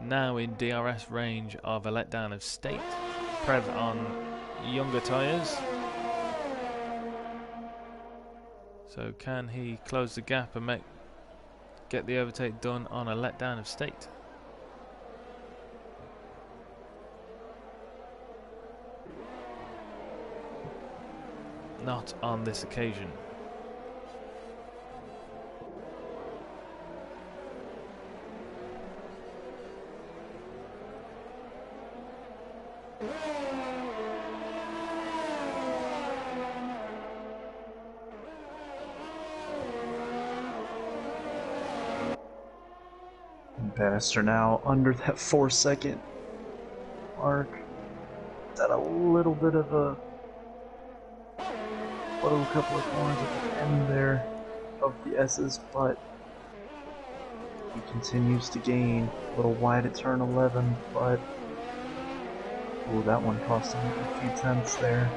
now in DRS range of a letdown of state. Prev on younger tyres. So can he close the gap and get the overtake done on a letdown of state? Not on this occasion. Bannister now under that 4-second mark. At a little bit of a couple of corners at the end there of the S's, but he continues to gain. A little wide at turn 11, but oh, that one cost him a few tenths there.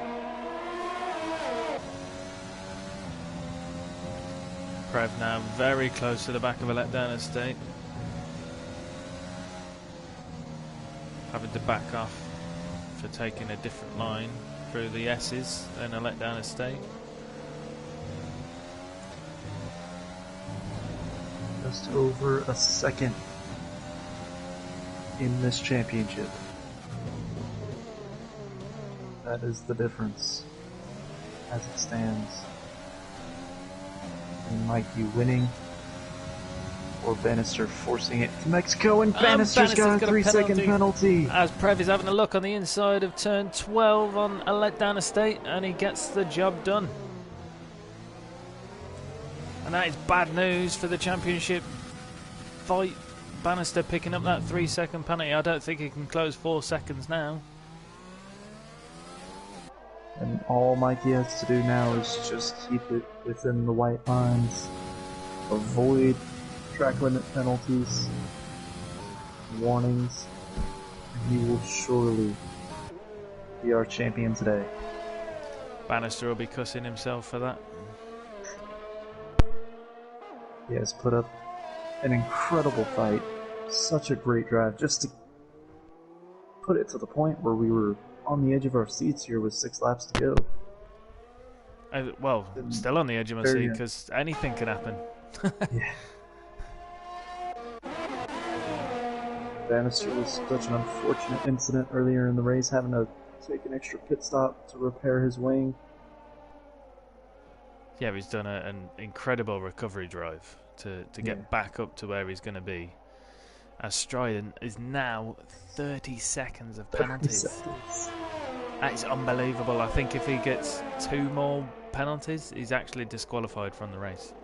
Prev now very close to the back of a letdown estate. Having to back off for taking a different line through the S's and a letdown estate. Just over a second in this championship. That is the difference as it stands. And Mikey winning, or Bannister forcing it to Mexico, and Bannister's got a 3-second penalty. As Prev is having a look on the inside of turn 12 on a letdown estate, and he gets the job done. And that is bad news for the championship fight. Bannister picking up that 3-second penalty. I don't think he can close 4 seconds now. And all Mikey has to do now is just keep it within the white lines, avoid track limit penalties, warnings, and he will surely be our champion today. Bannister will be cussing himself for that. He has put up an incredible fight, such a great drive, just to put it to the point where we were on the edge of our seats here with 6 laps to go. Well, still on the edge of my seat because anything can happen. Yeah. Bannister was such an unfortunate incident earlier in the race, having to take an extra pit stop to repair his wing. Yeah, he's done an incredible recovery drive to get back up to where he's going to be. As Strident is now 30 seconds of penalties. 30 seconds. That is unbelievable. I think if he gets 2 more penalties, he's actually disqualified from the race.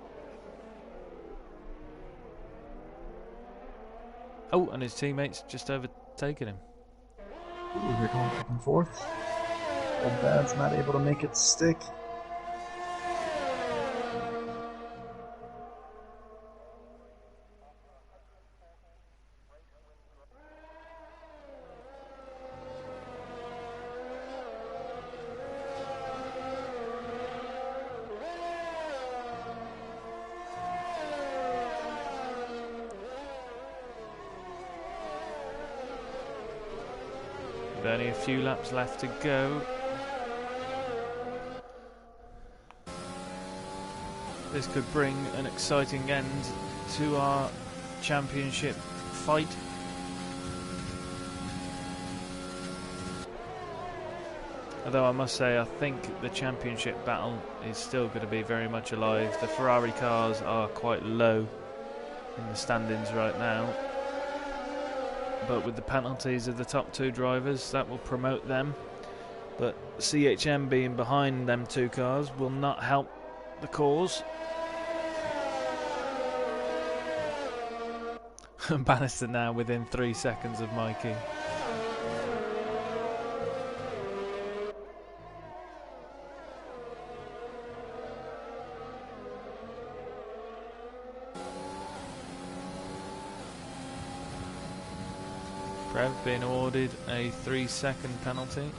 Oh, and his teammates just overtaken him. Ooh, they're going back and forth. Old Bad's not able to make it stick. With only a few laps left to go. This could bring an exciting end to our championship fight. Although I must say, I think the championship battle is still going to be very much alive. The Ferrari cars are quite low in the standings right now. But with the penalties of the top two drivers, that will promote them. But CHM being behind them two cars will not help the cause. Bannister now within 3 seconds of Mikey. Prev being awarded a 3-second penalty.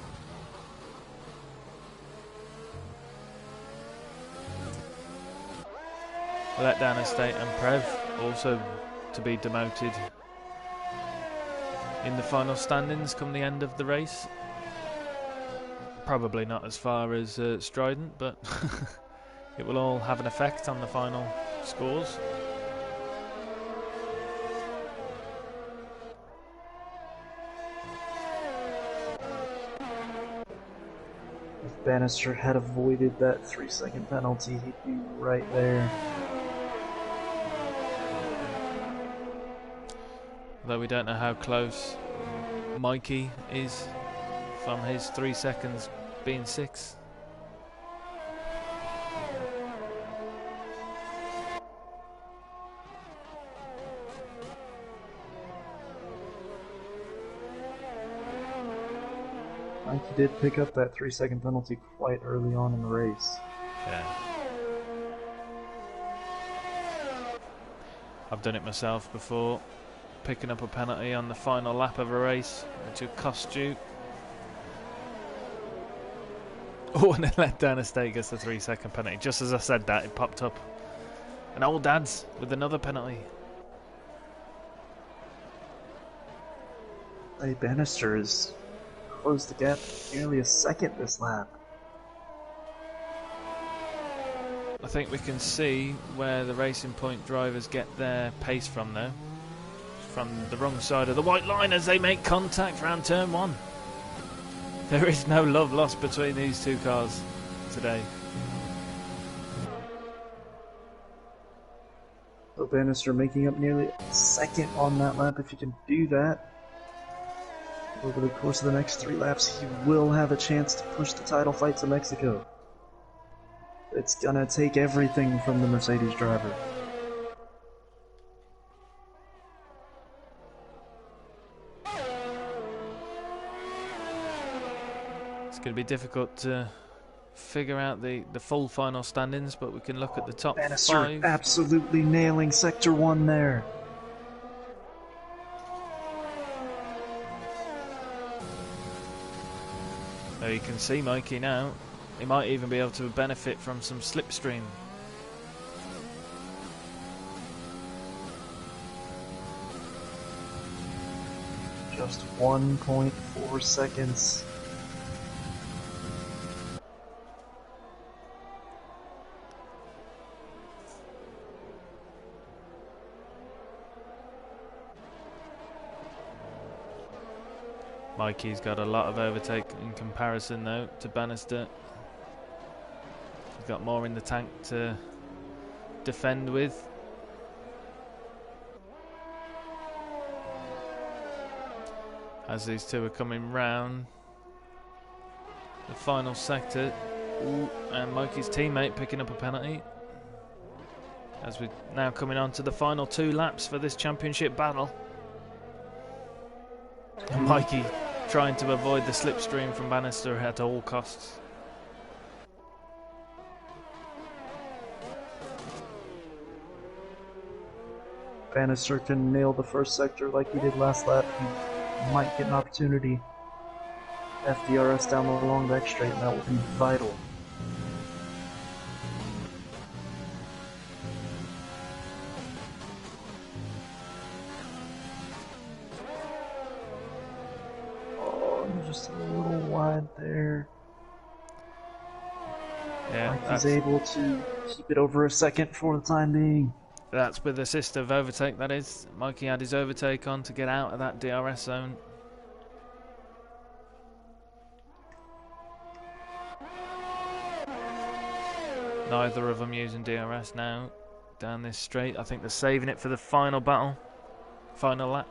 Letdown Estate and Prev also to be demoted in the final standings come the end of the race. Probably not as far as Strident, but it will all have an effect on the final scores. If Bannister had avoided that 3-second penalty, he'd be right there. Although we don't know how close Mikey is from his 3 seconds being 6. Mikey did pick up that 3-second penalty quite early on in the race. Yeah. I've done it myself before. Picking up a penalty on the final lap of a race, which will cost you. Oh, and then Letdown Estate gets the 3-second penalty. Just as I said that, it popped up. And Old Dad's with another penalty. Hey, Bannister has closed the gap nearly a second this lap. I think we can see where the Racing Point drivers get their pace from though. From the wrong side of the white line as they make contact around turn 1. There is no love lost between these two cars today. So Bannister making up nearly a second on that lap. If you can do that over the course of the next 3 laps, he will have a chance to push the title fight to Mexico. It's gonna take everything from the Mercedes driver. It's going to be difficult to figure out the full final standings, but we can look at the top Bannister 5. absolutely nailing Sector 1 there. There you can see Mikey now. He might even be able to benefit from some slipstream. Just 1.4 seconds. Mikey's got a lot of overtake in comparison though to Bannister. He's got more in the tank to defend with. As these two are coming round the final sector. Ooh, and Mikey's teammate picking up a penalty. As we're now coming on to the final 2 laps for this championship battle. And Mikey trying to avoid the slipstream from Bannister at all costs. Bannister can nail the first sector like he did last lap. He might get an opportunity. FDRS down the long back straight, and that will be vital. just a little wide there. Yeah, Mikey's able to keep it over a second for the time being. That's with assist of overtake, that is. Mikey had his overtake on to get out of that DRS zone. Neither of them using DRS now down this straight. I think they're saving it for the final battle, final lap.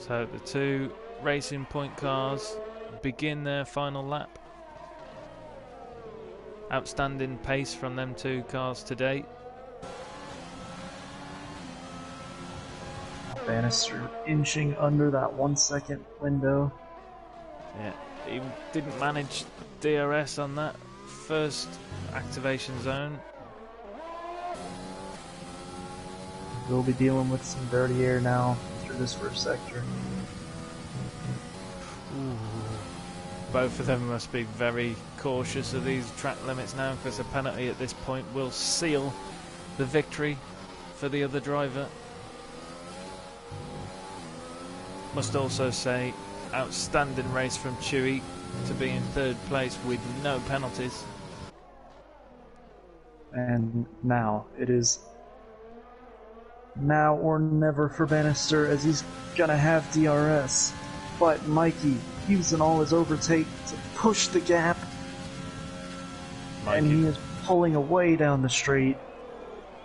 So the two Racing Point cars begin their final lap. Outstanding pace from them two cars to date. Bannister inching under that 1 second window. Yeah, he didn't manage DRS on that first activation zone. We'll be dealing with some dirty air now through this first sector. Ooh. Both of them must be very cautious of these track limits now, because a penalty at this point will seal the victory for the other driver. Must also say, outstanding race from Chewy to be in third place with no penalties. And now it is now or never for Bannister, as he's gonna have DRS. But Mikey using all his overtake to push the gap. And he is pulling away down the straight.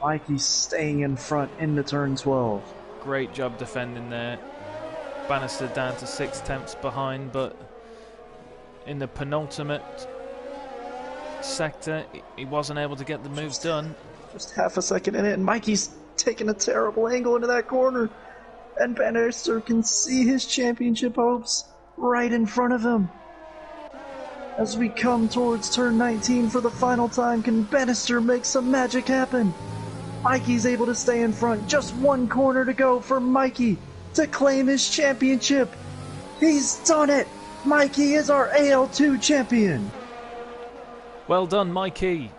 Mikey's staying in front into turn 12. Great job defending there. Bannister down to 6/10 behind, but in the penultimate sector he wasn't able to get the move done. Just half a second in it, and Mikey's taking a terrible angle into that corner, and Bannister can see his championship hopes right in front of him. As we come towards turn 19 for the final time, can Bannister make some magic happen? Mikey's able to stay in front, just one corner to go for Mikey to claim his championship. He's done it! Mikey is our AL2 champion! Well done, Mikey!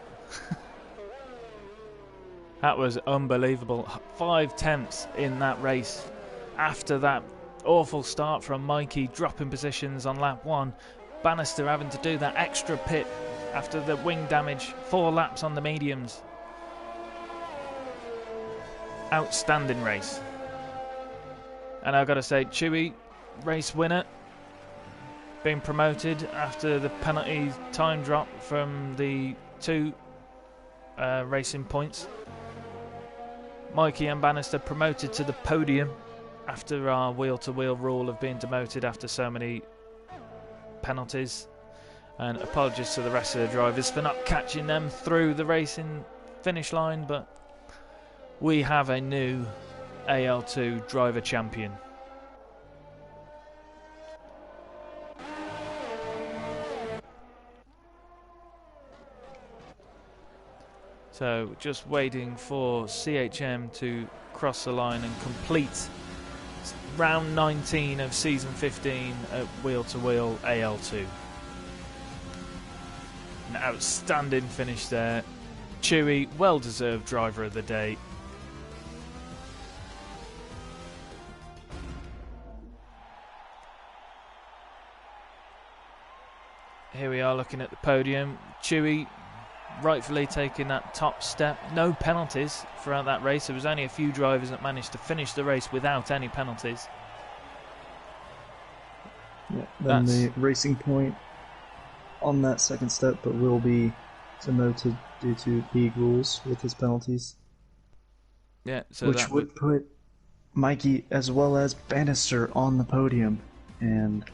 That was unbelievable. 5/10 in that race. After that awful start from Mikey, dropping positions on lap 1, Bannister having to do that extra pit after the wing damage, 4 laps on the mediums. Outstanding race. And I've got to say, Chewy, race winner, being promoted after the penalty time drop from the 2 Racing Points. Mikey and Bannister promoted to the podium after our wheel-to-wheel rule of being demoted after so many penalties. And apologies to the rest of the drivers for not catching them through the racing finish line, but we have a new AL2 driver champion. So just waiting for CHM to cross the line and complete round 19 of season 15 at Wheel2Wheel AL2. An outstanding finish there. Chewy, well-deserved driver of the day. Here we are looking at the podium. Chewy rightfully taking that top step. No penalties throughout that race. There was only a few drivers that managed to finish the race without any penalties. Yeah, then the Racing Point on that second step, but will be demoted due to league rules with his penalties. Yeah, so which would put Mikey as well as Bannister on the podium, and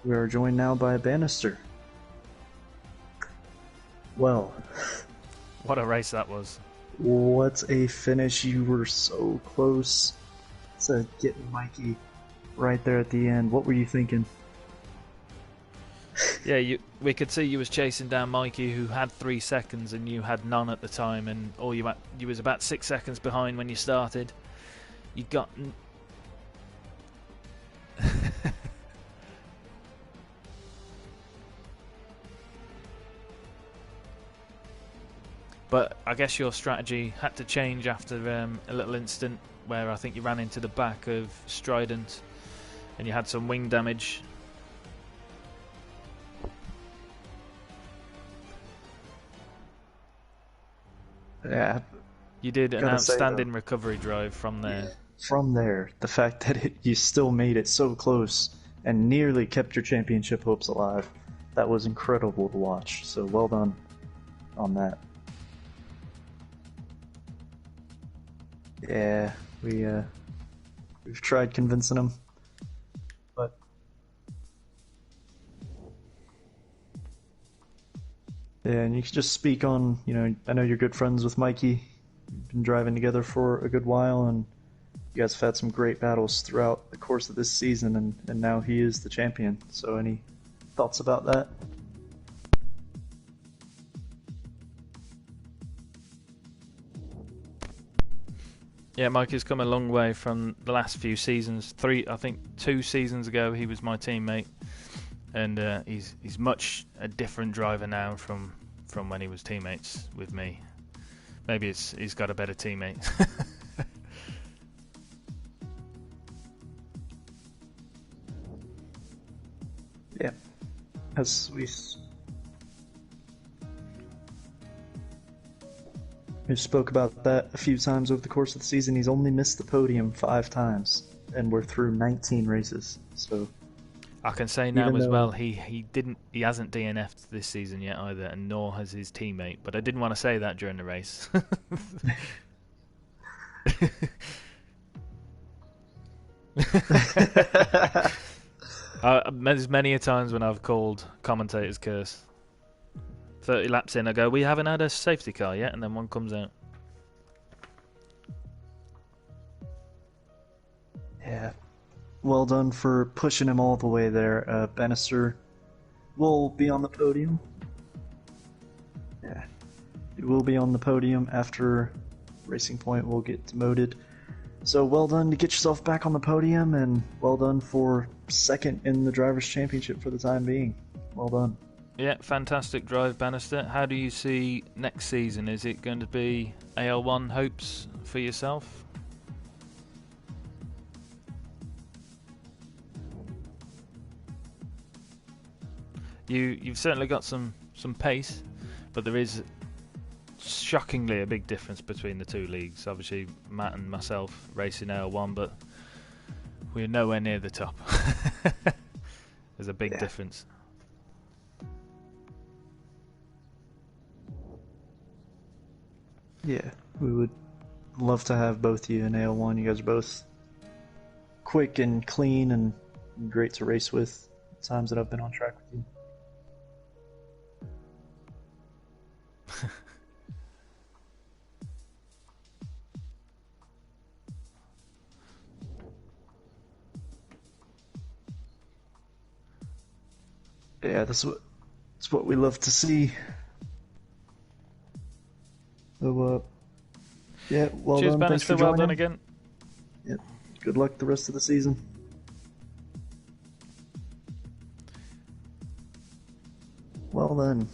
we are joined now by Bannister. Well, what a race that was. What a finish. You were so close to getting Mikey right there at the end. What were you thinking? Yeah, we could see you was chasing down Mikey, who had 3 seconds, and you had none at the time, and you was about 6 seconds behind when you started. You got. But I guess your strategy had to change after a little incident where I think you ran into the back of Strident, and you had some wing damage. Yeah. You did an outstanding recovery drive from there. Yeah, from there, the fact that you still made it so close and nearly kept your championship hopes alive, that was incredible to watch. So well done on that. Yeah, we've tried convincing him, but yeah, and you can just speak on, I know you're good friends with Mikey. You've been driving together for a good while, and you guys have had some great battles throughout the course of this season, and now he is the champion. So any thoughts about that? Yeah, Mikey's come a long way from the last few seasons. I think 2 seasons ago he was my teammate, and he's much a different driver now from when he was teammates with me. Maybe he's got a better teammate. Yeah, as we spoke about that a few times over the course of the season, he's only missed the podium 5 times, and we're through 19 races. So I can say now as well, he hasn't DNF'd this season yet either, and nor has his teammate. But I didn't want to say that during the race. There's many a times when I've called commentator's curse. 30 laps in, I go, we haven't had a safety car yet, and then one comes out. Yeah, well done for pushing him all the way there. Bannister will be on the podium. Yeah, he will be on the podium after Racing Point will get demoted. So well done to get yourself back on the podium, and well done for second in the Drivers' Championship for the time being. Well done. Yeah, fantastic drive, Bannister. How do you see next season? Is it going to be AL1 hopes for yourself? You've certainly got some pace, but there is shockingly a big difference between the 2 leagues. Obviously, Matt and myself racing AL1, but we're nowhere near the top. There's a big difference. Yeah, we would love to have both of you in AL1. You guys are both quick and clean and great to race with. The times that I've been on track with you. Yeah, that's what we love to see. So, yeah, well Cheers, done. Bannister. Thanks for joining. Well done again. Yep. Good luck the rest of the season. Well then,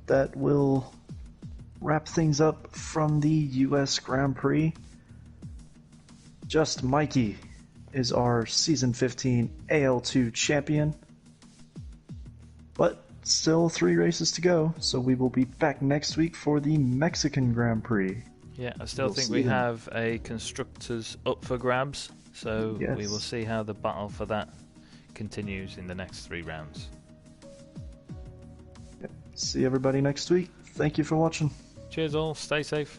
that will wrap things up from the US Grand Prix. Just Mikey is our Season 15 AL2 champion. But still 3 races to go, so we will be back next week for the Mexican Grand Prix. Yeah, I still think we have a Constructors up for grabs, so yes, we will see how the battle for that continues in the next 3 rounds. Yep. See everybody next week. Thank you for watching. Cheers all, stay safe.